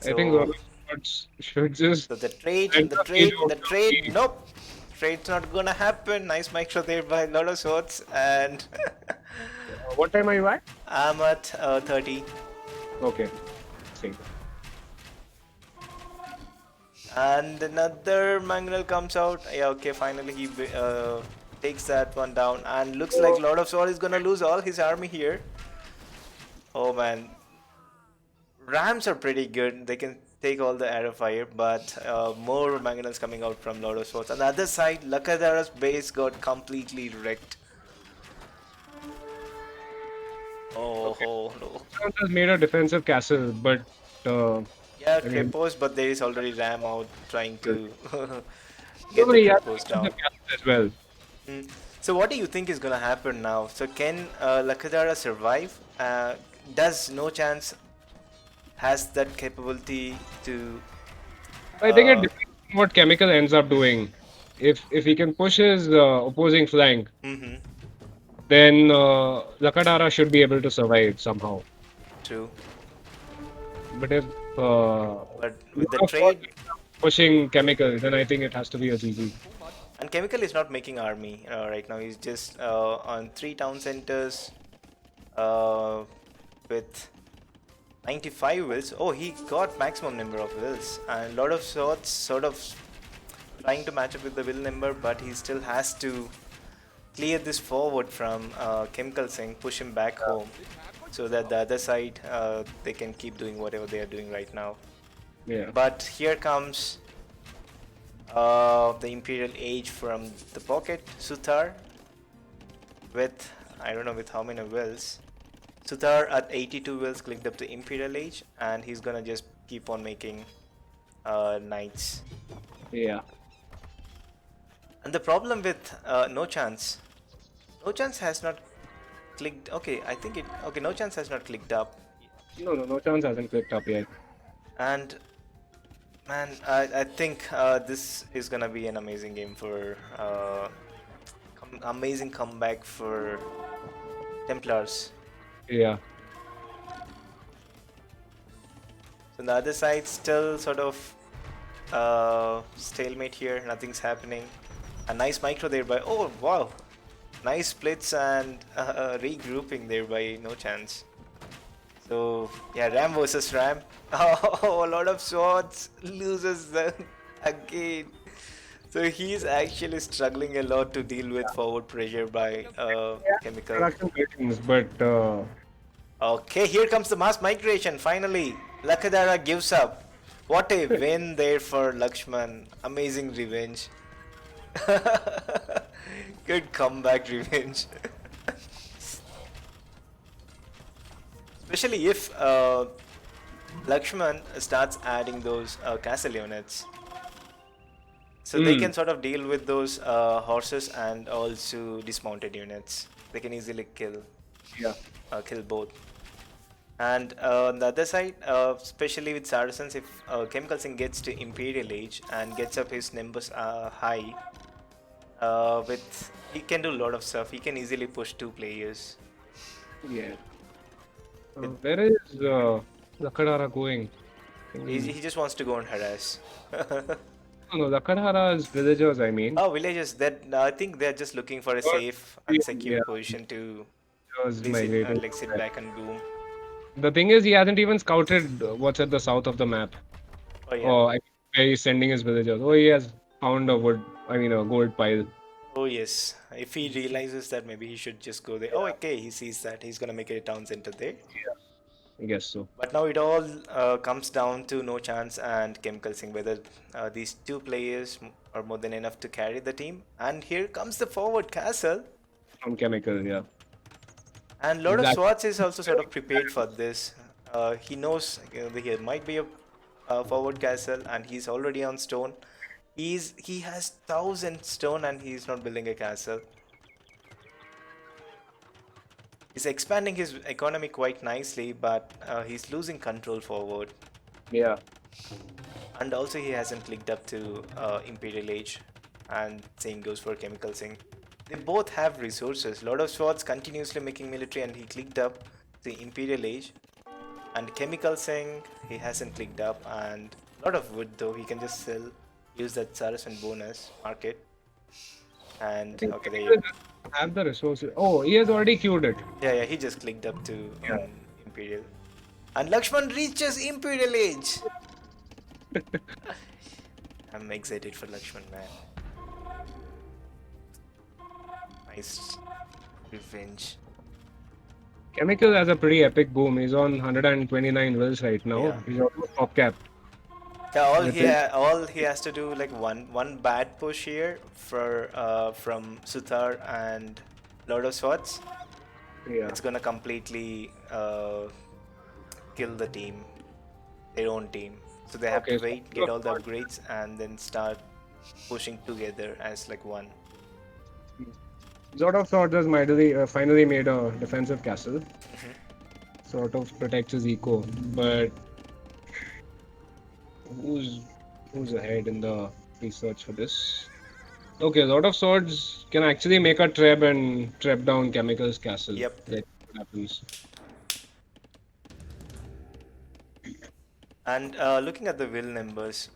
I think So, Roberts should just so the trade, let the the siege trade, the workshop trade. be. Nope, trade's not gonna happen. Nice micro there by Lord of Swords, and What time are you at? I'm at 30. Okay. See. And another Mangonel comes out. Yeah, okay, finally he takes that one down. And looks like Lord of Sword is gonna lose all his army here. Oh man. Rams are pretty good. They can take all the arrow fire, but more Mangonels coming out from Lord of Swords. On the other side, Lakadara's base got completely wrecked. Oh, Okay. oh no. Someone has made a defensive castle, but Yeah, I mean, Crepos, but there is already Ram out trying to no, get the he has Crepos defensive down. castle as well. Mm. So what do you think is gonna happen now? So can Lakadara survive? Does no chance has that capability to? I think it Uh, depends on what Chemical ends up doing. If he can push his opposing flank, mm-hmm, then Lakadara should be able to survive somehow. true. But if But with the Lord of Swords trade, ends up pushing Chemical, then I think it has to be a GG. and Chemical is not making army right now. He's just on 3 town centers uh, with 95 wills. Oh, he got maximum number of wills, and Lord of Swords sort of trying to match up with the will number, but he still has to clear this forward from Chemical Singh, push him back home, so that the other side they can keep doing whatever they are doing right now. Yeah. But here comes the Imperial Age from the pocket, Suthar, with I don't know with how many wills. Suthar at 82 wills clicked up the Imperial Age, and he's gonna just keep on making knights. Yeah. And the problem with No Chance has not clicked. Okay, I think it. Okay, No Chance has not clicked up, No chance hasn't clicked up yet. and man, I think this is gonna be an amazing game for amazing comeback for Templars. Yeah. So the other side still sort of stalemate here. Nothing's happening. A nice micro there by. Oh wow, nice splits and regrouping there by No Chance. So yeah, Ram versus Ram. Oh, a lot of swords, loses them again. So he's actually struggling a lot to deal with forward pressure by Chemical. Production ratings, but Okay, here comes the mass migration. Finally, Lakadara gives up. What a win there for Lakshman. Amazing revenge. Good comeback revenge. Especially if Lakshman starts adding those castle units. So they can sort of deal with those horses and also dismounted units. They can easily kill yeah. kill both. And on the other side, especially with Saracens, if Chemical Singh gets to Imperial Age and gets up his Nimbus high, he can do a lot of stuff. He can easily push 2 players. Yeah. Where is Lakadara going? He just wants to go and harass. No, Lakadara's villagers, I mean. Oh, villagers! That I think they're just looking for a safe and secure Yeah. position to Villagers migrated. like sit back and boom. The thing is, he hasn't even scouted what's at the south of the map. Oh yeah. Or where he's sending his villagers. Oh, he has found a gold pile. Oh yes. If he realizes that, maybe he should just go there. Oh, okay. He sees that he's gonna make it a town center there. I guess so. But now it all comes down to No Chance and Chemical Singh, whether these 2 players are more than enough to carry the team. And here comes the forward castle. From Chemical, yeah. And Lord of Swords is also sort of prepared for this. He knows there might be a forward castle, and he's already on stone. He has 1,000 stone, and he's not building a castle. He's expanding his economy quite nicely, but he's losing control forward. Yeah. And also he hasn't clicked up to Imperial Age, and same goes for Chemical Singh. They both have resources. Lord of Swords continuously making military, and he clicked up the Imperial Age. And Chemical Singh, he hasn't clicked up, and a lot of wood though. He can just sell, use that Saracen bonus market. And okay, there you go. Have the resources. Oh, he has already queued it. Yeah, he just clicked up to Imperial. And Lakshman reaches Imperial Age. I'm excited for Lakshman, man. Nice revenge. Chemical has a pretty epic boom. He's on 129 wills right now. Yeah. He's almost top cap. Yeah, all he has to do like one bad push here for from Suthar and Lord of Swords. Yeah. It's gonna completely kill the team, their own team. So they have to wait, get all the upgrades, and then start pushing together as like one. Lord of Swords has finally made a defensive castle. Sort of protects his eco, but who's ahead in the research for this? Okay, Lord of Swords can actually make a treb and treb down Chemical's castle. Yep. Let's see what happens. And looking at the will numbers,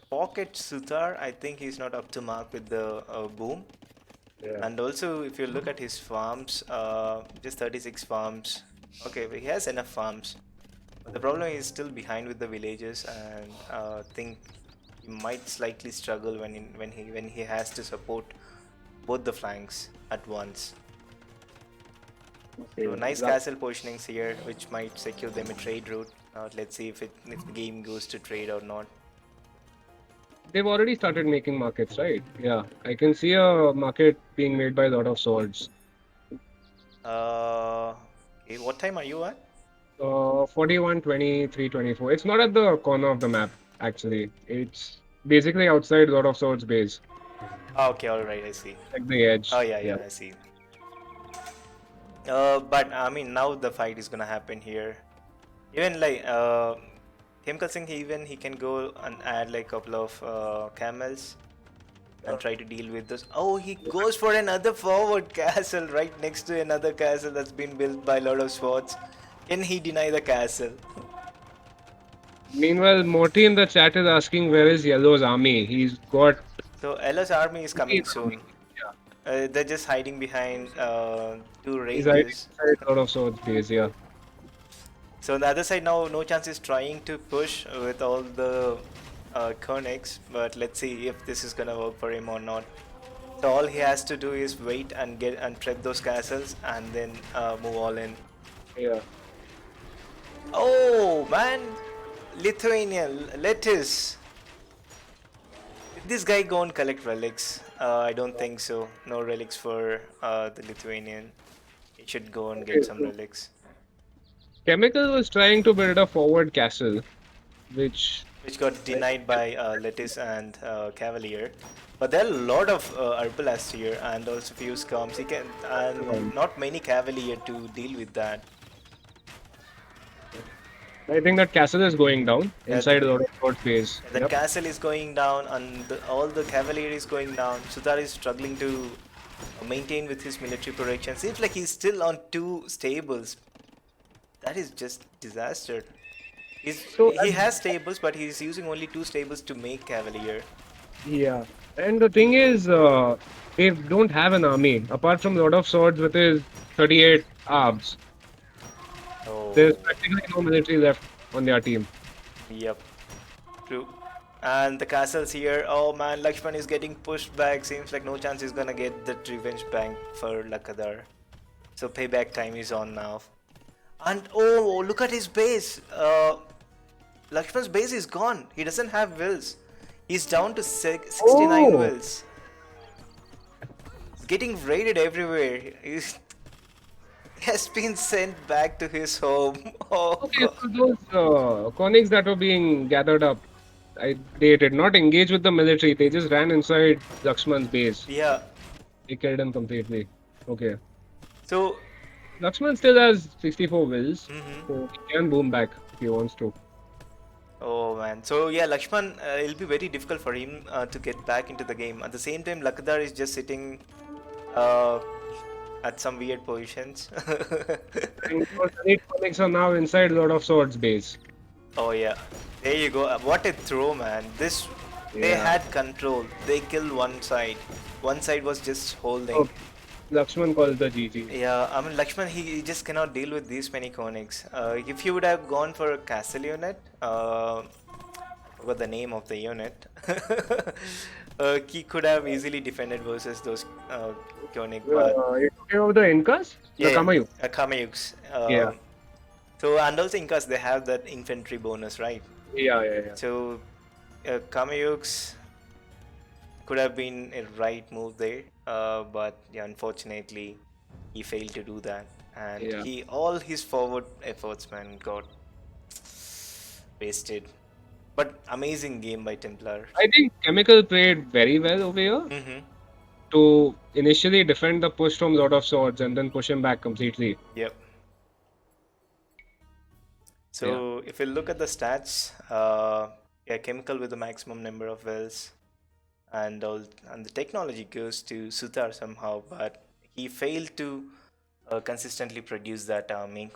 Pocket Suthar, I think he's not up to mark with the boom. Yeah. And also, if you look at his farms, just 36 farms. Okay, but he has enough farms. But the problem is still behind with the villages, and think he might slightly struggle when he has to support both the flanks at once. Okay. So nice castle positionings here, which might secure them a trade route. Let's see if the game goes to trade or not. They've already started making markets, right? Yeah, I can see a market being made by a lot of swords. Okay, what time are you at? 41, 23, 24. It's not at the corner of the map, actually. It's basically outside Lord of Swords base, Okay, all right, I see. like the edge. Oh yeah, Yeah. yeah, I see. But I mean, now the fight is gonna happen here. Even like Hemkal Singh, even he can go and add like couple of camels and try to deal with this. Oh, he goes for another forward castle right next to another castle that's been built by a lot of swords. Can he deny the castle? Meanwhile, Morty in the chat is asking where is Yellow's army. He's got So Ella's army is 15 coming army. soon. Yeah. They're just hiding behind two He's hiding ranges. inside Lord of Swords base, yeah. So on the other side now, no chance is trying to push with all the conics, but let's see if this is gonna work for him or not. So all he has to do is wait and get and trap those castles and then move all in. Yeah. Oh man, Lithuanian lettuce. Did this guy go and collect relics? I don't think so. No relics for the Lithuanian. He should go and get Okay, some so relics. Chemical was trying to build a forward castle, which Which got denied by Lettuce and Cavalier. But there are a lot of Arbalasts here and also few scums. He can and not many Cavalier to deal with that. I think that castle is going down Yeah, inside Lord of Swords base. the Yep. castle is going down and all the Cavalier is going down. Sudar is struggling to maintain with his military protection. Seems like he's still on two stables. That is just disaster. So He has stables, but he's using only two stables to make Cavalier. yeah, and the thing is, they don't have an army apart from Lord of Swords with his 38 arbs. Oh, There's practically no military left on their team. yep, true. And the castles here. Oh man, Lakshman is getting pushed back. Seems like no chance he's gonna get that revenge bank for Lakadar. So payback time is on now. And oh, look at his base. Lakshman's base is gone. He doesn't have wills. He's down to 69 Oh, wills. Getting raided everywhere. He has been sent back to his home. Oh okay. god. So those conics that were being gathered up, they did not engage with the military. They just ran inside Lakshman's base. Yeah. They killed him completely. Okay. So. Lakshman still has 64 wills, Mhm. so he can boom back if he wants to. Oh man. So yeah, Lakshman, it'll be very difficult for him to get back into the game. At the same time, Lakadar is just sitting uh, at some weird positions. And those 8 conics are now inside Lord of Swords base. Oh yeah. There you go. What a throw, man. This they Yeah. had control. They killed one side. One side was just holding. Oh, Lakshman calls the GG. Yeah, I mean Lakshman, he just cannot deal with these many conics. If he would have gone for a castle unit, I forgot the name of the unit. He could have easily defended versus those conic, but You're talking about the Incas? The yeah, Kamayu? Kamayuks. Yeah. So and also Incas, they have that infantry bonus, right? Yeah. So Kamayuks could have been a right move there, but yeah, unfortunately, he failed to do that, and Yeah. he all his forward efforts, man, got wasted. But amazing game by Templar. I think Chemical played very well over here Mm-hmm. to initially defend the push from Lord of Swords and then push him back completely. Yep. Yeah. So if you look at the stats, yeah, Chemical with the maximum number of wells, and the technology goes to Sutar somehow, but he failed to constantly produce that army,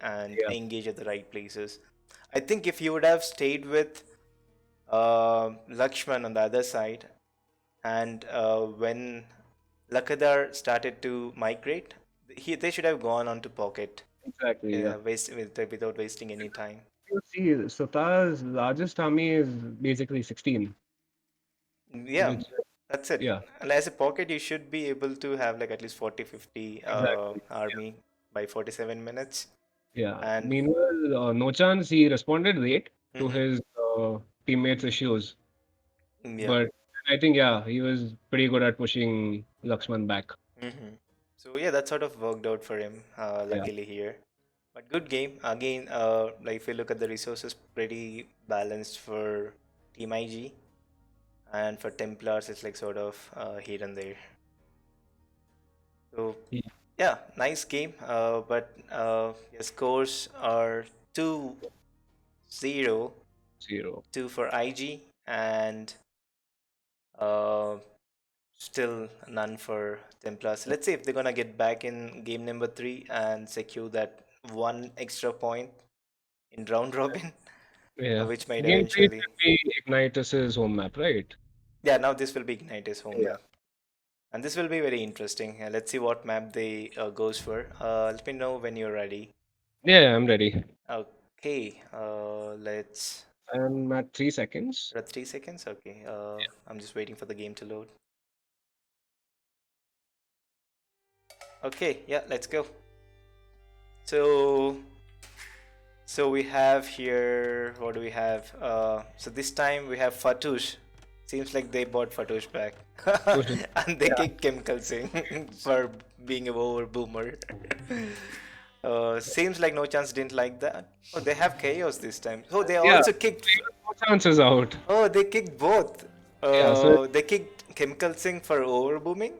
and Yeah. engage at the right places. I think if he would have stayed with Lakshman on the other side, and when Lakadar started to migrate, they should have gone on to pocket, Exactly, yeah. without wasting any time. You see, Sota's largest army is basically 16. Yeah, Which, That's it. Yeah, And as a pocket, you should be able to have like at least 40, 50 exactly. army by 47 minutes. Yeah. And Meanwhile, no chance he responded late to mhm, his teammates' issues, yeah. but I think yeah, he was pretty good at pushing Lakshman back. hmm So yeah, that sort of worked out for him, Yeah. luckily here. But good game. Again, like if you look at the resources, pretty balanced for Team IG, and for Templars, it's like sort of here and there. So Yeah. yeah, nice game. But your scores are 2-0, 0. 2 for IG, and uh, still none for Templars. Let's see if they're gonna get back in game number 3 and secure that one extra point in round robin, Yeah. which might Game 3 eventually. should be Ignitus's home map, right? Yeah, now this will be Ignitus home Yeah. map, and this will be very interesting. Let's see what map they goes for. Let me know when you're ready. Yeah, I'm ready. Okay, let's. I'm at 3 seconds. 3 seconds. Okay, I'm just waiting for the game to load. Okay, yeah, let's go. So So we have here, what do we have? So this time we have Fatouche. Seems like they bought Fatouche back. And they Yeah. kicked Chemical Singh for being a over boomer. Seems like No Chance didn't like that. Oh, they have Chaos this time. Oh, they Yeah. also kicked. No chances out. Oh, they kicked both. Yeah, so They kicked Chemical Singh for overbooming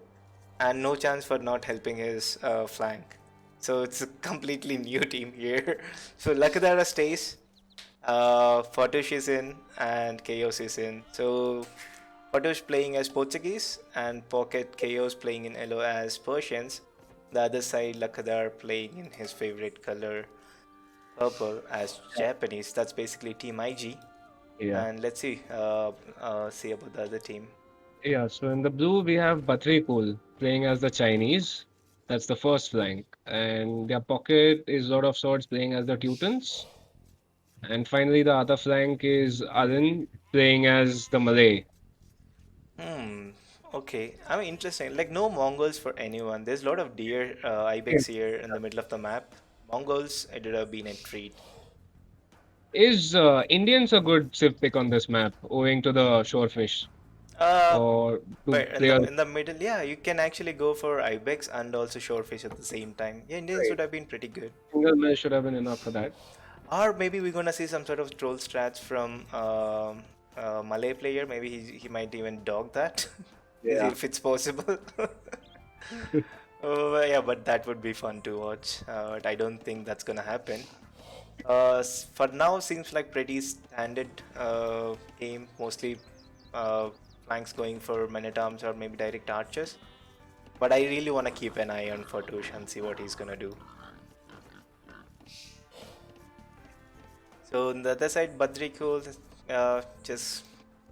and No Chance for not helping his flank. So it's a completely new team here. So Lakadara stays, Fatush is in, and Chaos is in. So Fatush playing as Portuguese, and Pocket Chaos playing in yellow as Persians. The other side, Lakadar playing in his favorite color, purple, as Japanese. That's basically Team IG. yeah. And let's see about the other team. Yeah, so in the blue we have Batrikul playing as the Chinese. That's the first flank. And their pocket is Lord of Swords playing as the Teutons. And finally the other flank is Arun playing as the Malay. Hmm. Okay. I mean, interesting. Like no Mongols for anyone. There's a lot of deer, Yeah. ibex here in the middle of the map. Mongols, it would have been a treat. Is Indians a good civ pick on this map, owing to the shorefish? Uh, Or to but in play the a in the middle, yeah, you can actually go for ibex and also shorefish at the same time. Yeah, Indians right. would have been pretty good. Single mill should have been enough for that. Or maybe we're gonna see some sort of troll strats from Malay player. Maybe he might even dog that, Yeah. if it's possible. Oh yeah, but that would be fun to watch. But I don't think that's gonna happen. For now, seems like pretty standard game. Mostly uh, flanks going for men at arms or maybe direct archers. But I really want to keep an eye on Fatouche and see what he's gonna do. So on the other side, Badrikul, just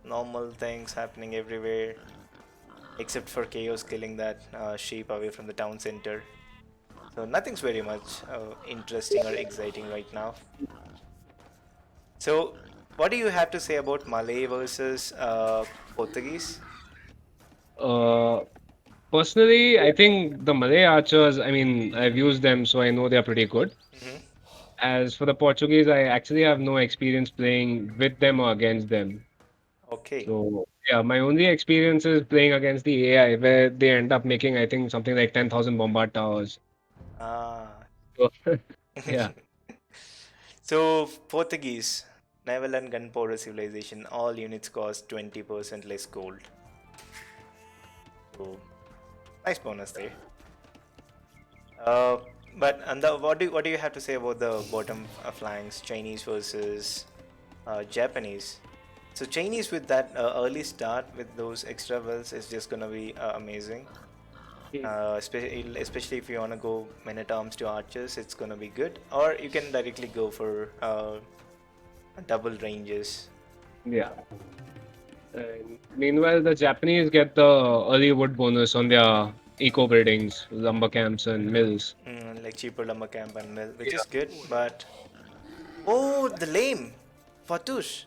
normal things happening everywhere, except for Chaos killing that sheep away from the town center. So nothing's very much interesting or exciting right now. So what do you have to say about Malay versus Portuguese? Uh, Personally, I think the Malay archers, I mean, I've used them, so I know they're pretty good. hmm As for the Portuguese, I actually have no experience playing with them or against them. Okay. So, yeah, my only experience is playing against the AI, where they end up making, I think, something like 10,000 bombard towers. Ah. So, yeah, So Portuguese, naval and gunpowder civilization, all units cost 20% less gold. So nice bonus there. Uh, but and what do you have to say about the bottom flanks, Chinese versus Japanese? So Chinese with that early start with those extra wells is just gonna be amazing. Especially if you wanna go men at arms to archers, it's gonna be good. Or you can directly go for double ranges. yeah. And meanwhile, the Japanese get the early wood bonus on their eco buildings, lumber camps, and mills. Like cheaper lumber camp and mill, which is good. But oh, the lame Fatush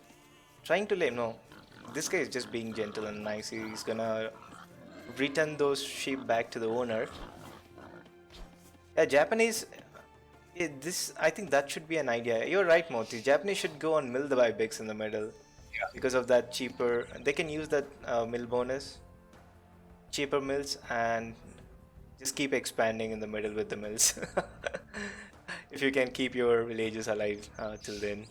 trying to lame. No, this guy is just being gentle and nice. He's gonna return those sheep back to the owner. Yeah, Japanese. This I think that should be an idea. You're right, Moti. Japanese should go and mill the Ibex in the middle because of that cheaper. They can use that mill bonus, cheaper mills, and just keep expanding in the middle with the mills. If you can keep your villages alive till then.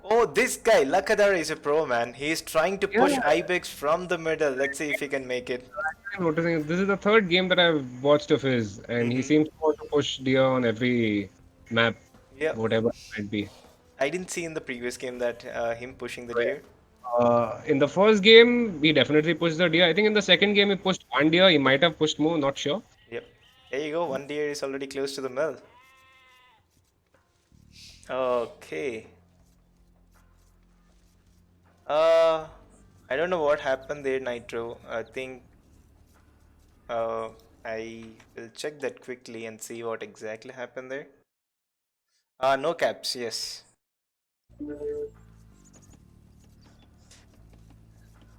Oh, this guy, Lakadar is a pro, man. He's trying to push Yeah, Ibex from the middle. Let's see if he can make it. I'm noticing this is the third game that I've watched of his, and he Hmm. seems to want to push deer on every map, Yeah, whatever it might be. I didn't see in the previous game that him pushing the deer. In the first game, he definitely pushed the deer. I think in the second game, he pushed one deer. He might have pushed more, not sure. Yep. There you go. One deer is already close to the mill. Okay. Uh, I don't know what happened there, Nitro. I think uh, I will check that quickly and see what exactly happened there. No caps. Yes.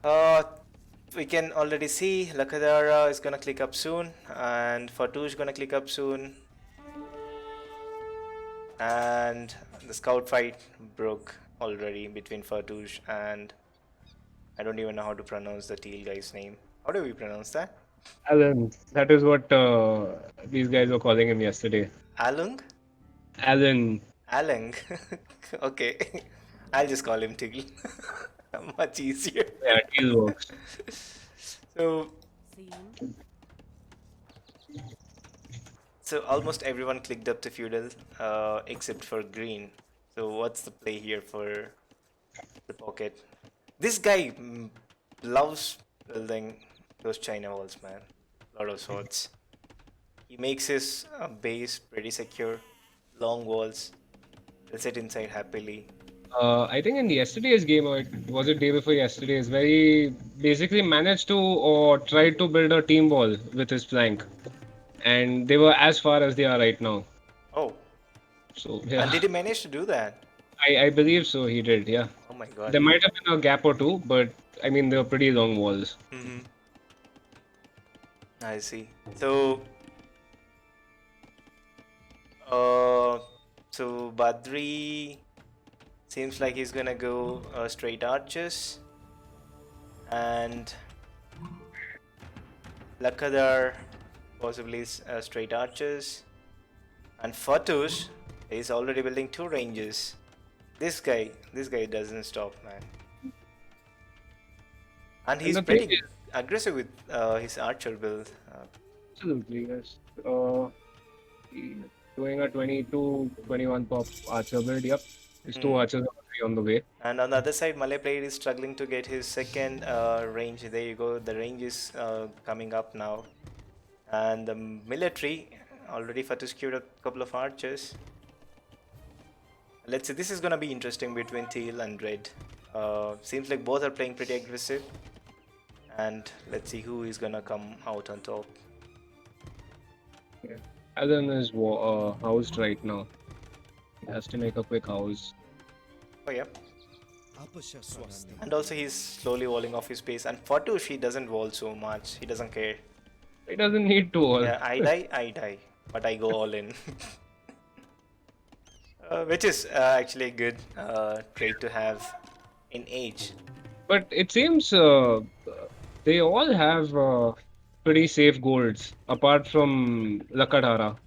Uh, we can already see Lakadara is gonna click up soon, and Fatouche gonna click up soon, and the scout fight broke already between Fatouche and I don't even know how to pronounce the teal guy's name. How do we pronounce that? Alan, that is what these guys were calling him yesterday. Alung? Alan. Alang. Okay, I'll just call him Teal. Much easier. Yeah, deal works. So, so almost everyone clicked up to feudal, except for green. So what's the play here for the pocket? This guy loves building those China walls, man. Lot of swords. He makes his base pretty secure, long walls. He'll sit inside happily. I think in yesterday's game, or was it day before yesterday's, where he basically managed to or tried to build a team wall with his flank, and they were as far as they are right now. Oh, So and yeah, did he manage to do that? I believe so. He did. Yeah, Oh my god. there might have been a gap or two, but I mean they were pretty long walls. Mm-hmm. I see. So, uh, so Badri seems like he's gonna go straight archers, and Lakadar possibly straight archers, and Fatouche is already building two ranges. This guy doesn't stop, man, and And he's the thing pretty is, aggressive with his archer build. absolutely yes. He- Doing a 22-21 pop archer build. Yep, his two archers are already on the way. And on the other side, Malay player is struggling to get his second range. There you go. The range is coming up now. And the military already Fatus queued a couple of archers. Let's see. This is gonna be interesting between teal and red. Seems like both are playing pretty aggressive. And let's see who is gonna come out on top. Yeah. Alan is housed right now. He has to make a quick house. Oh yeah. And also he's slowly walling off his base. And Fatush, he doesn't wall so much. He doesn't care. He doesn't need to all. Yeah, I die, but I go all in. Which is actually a good trait to have in age. But it seems they all have pretty safe golds, apart from Lakadhara.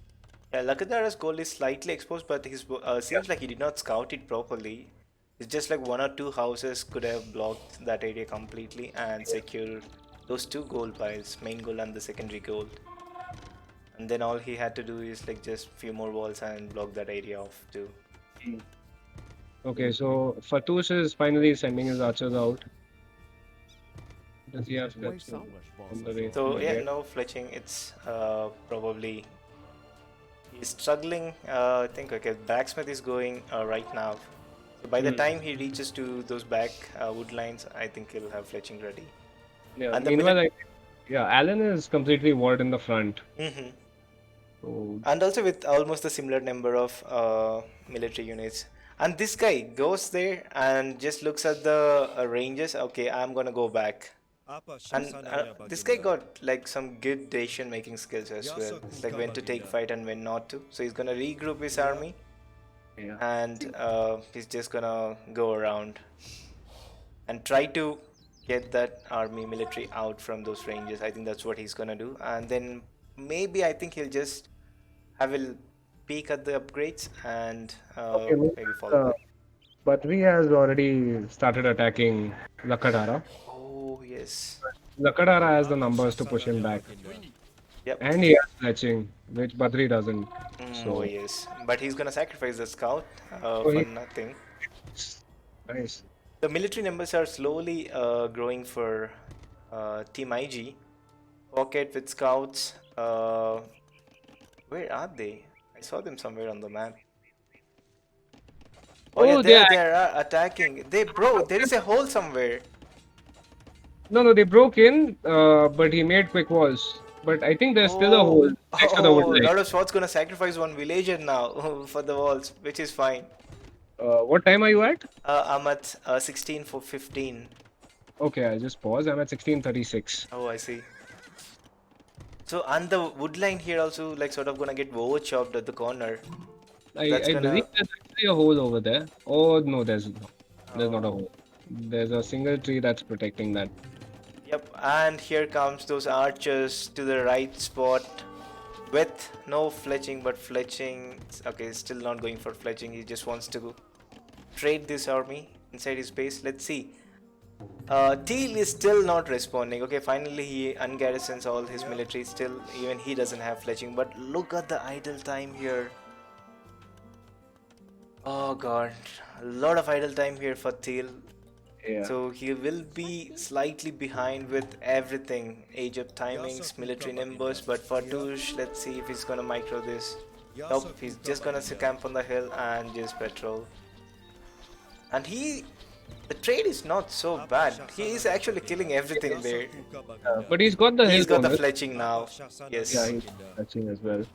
Yeah, Lakadara's goal is slightly exposed, but his seems like he did not scout it properly. It's just like one or two houses could have blocked that area completely and secured those two gold piles, main gold and the secondary gold. And then all he had to do is like just few more walls and block that area off too. Okay, so Fatouche is finally sending his archers out. Does he have steps on the way? So yeah, no fletching. It's probably he's struggling. I think okay, blacksmith is going right now. So by the time he reaches to those back wood lines, I think he'll have fletching ready. Yeah. And the Meanwhile, yeah, Alan is completely walled in the front. Mm-hmm. So And also with almost the similar number of military units. And this guy goes there and just looks at the ranges. Okay, I'm gonna go back. And this guy got like some good decision making skills as well. It's like when to take fight and when not to. So he's gonna regroup his army Yeah. and he's just gonna go around and try to get that army military out from those ranges. I think that's what he's gonna do. And then maybe I think he'll just have a peek at the upgrades and Okay, maybe follow that. but we has already started attacking Lakadara. Oh yes. Lakadara has the numbers to push him back. Yep. And he has fletching, which Badri doesn't. Oh So, yes. But he's gonna sacrifice the scout so for he, nothing. nice. The military numbers are slowly growing for Team IG. Pocket with scouts. Where are they? I saw them somewhere on the map. Oh yeah, Oh, they are. they are attacking. Bro, there is a hole somewhere. No, they broke in, but he made quick walls. But I think there's still a hole Oh, next to the wood line. Lord of Swords gonna sacrifice one villager now for the walls, which is fine. What time are you at? I'm at 16 for 15. Okay, I just pause. I'm at 1636. Oh, I see. So, and the wood line here also like sort of gonna get over chopped at the corner. That's I gonna. believe there's actually a hole over there. Oh, no, there's not a Oh, hole. There's a single tree that's protecting that. yep, and here comes those archers to the right spot with no fletching, but fletching. Okay, still not going for fletching. He just wants to trade this army inside his base. Let's see. Teal is still not responding. Okay, finally he ungarrisons all his military. Still, even he doesn't have fletching. But look at the idle time here. Oh god, a lot of idle time here for Teal. Yeah. So he will be slightly behind with everything. Age of timings, military numbers. But for Tush, let's see if he's gonna micro this. Nope, he's just gonna camp on the hill and just patrol. And the trade is not so bad. He is actually killing everything there. But he's got the He's hill got the bonus. fletching now. Yeah, Yes. he's touching as well.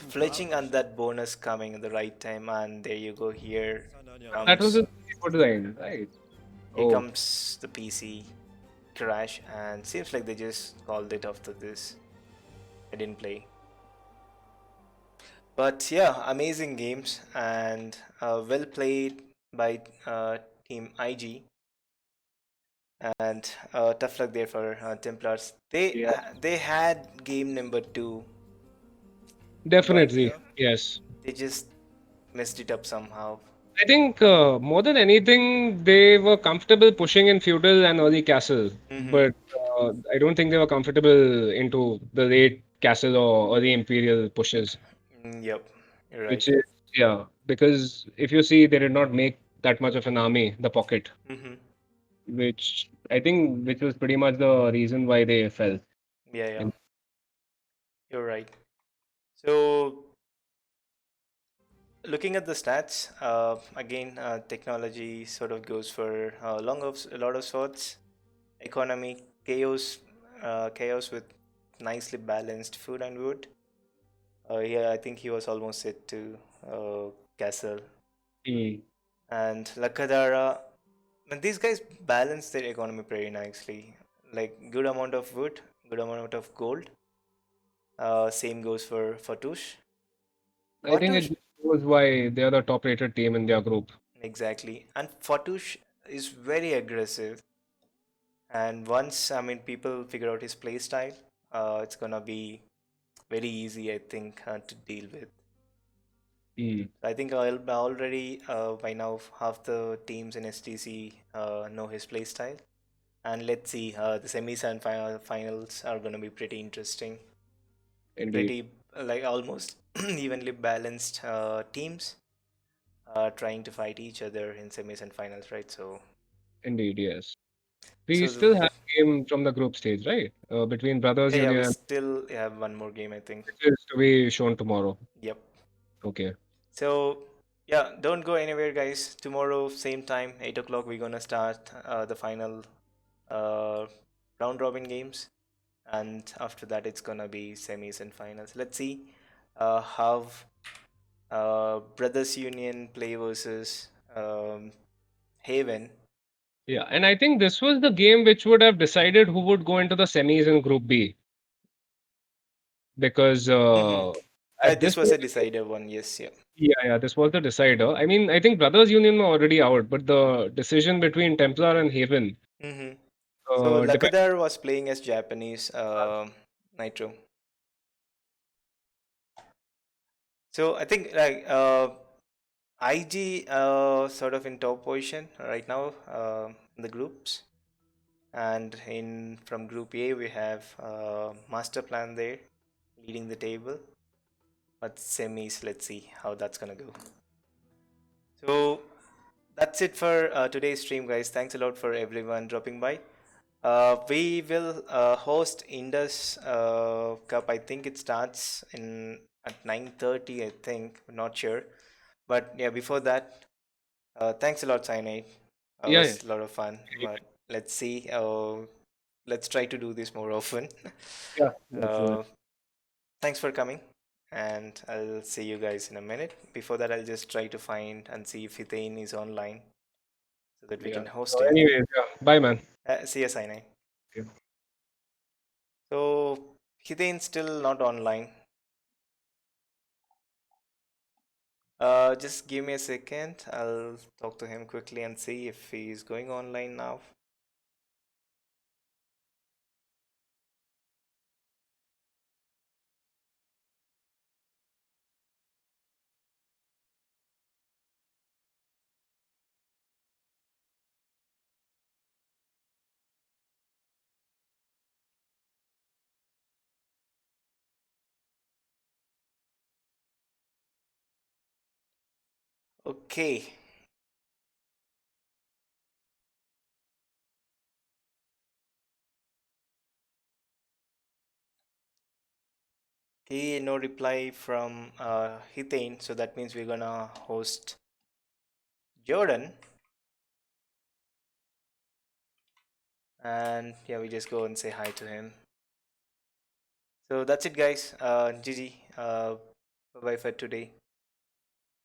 Fletching and that bonus coming at the right time. And there you go. That was a good line, right? Here Oh, comes the PC crash. And seems like they just called it after this. I didn't play. But yeah, amazing games and well played by Team IG. And tough luck there for Templars. yeah. They had game number 2, but Definitely, yes. they just messed it up somehow. I think more than anything, they were comfortable pushing in feudal and early castle, Mm-hmm. but I don't think they were comfortable into the late castle or early imperial pushes. Yep, you're Which right. is, yeah, because if you see, they did not make that much of an army, the pocket, Mm-hmm. which I think which was pretty much the reason why they fell. Yeah, yeah, And you're right. So looking at the stats, again, technology sort of goes for a lot of sorts. Economy, chaos with nicely balanced food and wood. Yeah, I think he was almost set to castle. Mm, And Lakadara, and these guys balance their economy pretty nicely. Like good amount of wood, good amount of gold. Same goes for Fatush. I think Fatush, it was why they are the top rated team in their group. exactly. And Fatush is very aggressive. And once, I mean, people figure out his play style, it's gonna be very easy, I think, to deal with. Mm, I think I'll already by now half the teams in SDC know his play style. And let's see, the semis and finals are going to be pretty interesting. indeed, Pretty like almost evenly balanced teams trying to fight each other in semis and finals, right? So, indeed, yes. We so still have game from the group stage, right? Between Brothers yeah, we Union, still have one more game, I think. which is to be shown tomorrow. Yep. Okay, So, yeah, don't go anywhere, guys. Tomorrow, same time, 8 o'clock, we're gonna start the final uh, round robin games, and after that, it's gonna be semis and finals. Let's see how Brothers Union play versus Haven. Yeah, and I think this was the game which would have decided who would go into the semis in Group B because Mm-hmm. at This this was point, a decider one, yes, yeah. yeah, this was the decider. I mean, I think Brothers Union were already out, but the decision between Templar and Haven Mm-hmm. So depends. Lakadar was playing as Japanese Nitro. So I think like IG sort of in top position right now in the groups, and in from Group A we have Master Plan there leading the table. But semis, let's see how that's gonna go. So that's it for today's stream, guys. Thanks a lot for everyone dropping by. We will host Indus Cup. I think it starts in at 9:30. I think, not sure, but yeah, before that, thanks a lot, Cyanide. It Yeah, yeah, was a lot of fun. But let's see. Let's try to do this more often. yeah, definitely. uh, Thanks for coming, and I'll see you guys in a minute. Before that, I'll just try to find and see if Hithane is online so that we Yeah. can host So, him. anyways, yeah. Bye, man. See you, Cyanide. Yeah. So Hitane's still not online. Just give me a second. I'll talk to him quickly and see if he's going online now. Okay. Okay, no reply from Hithane, so that means we're gonna host Jordan. And yeah, we just go and say hi to him. So that's it, guys. GG. Bye bye for today.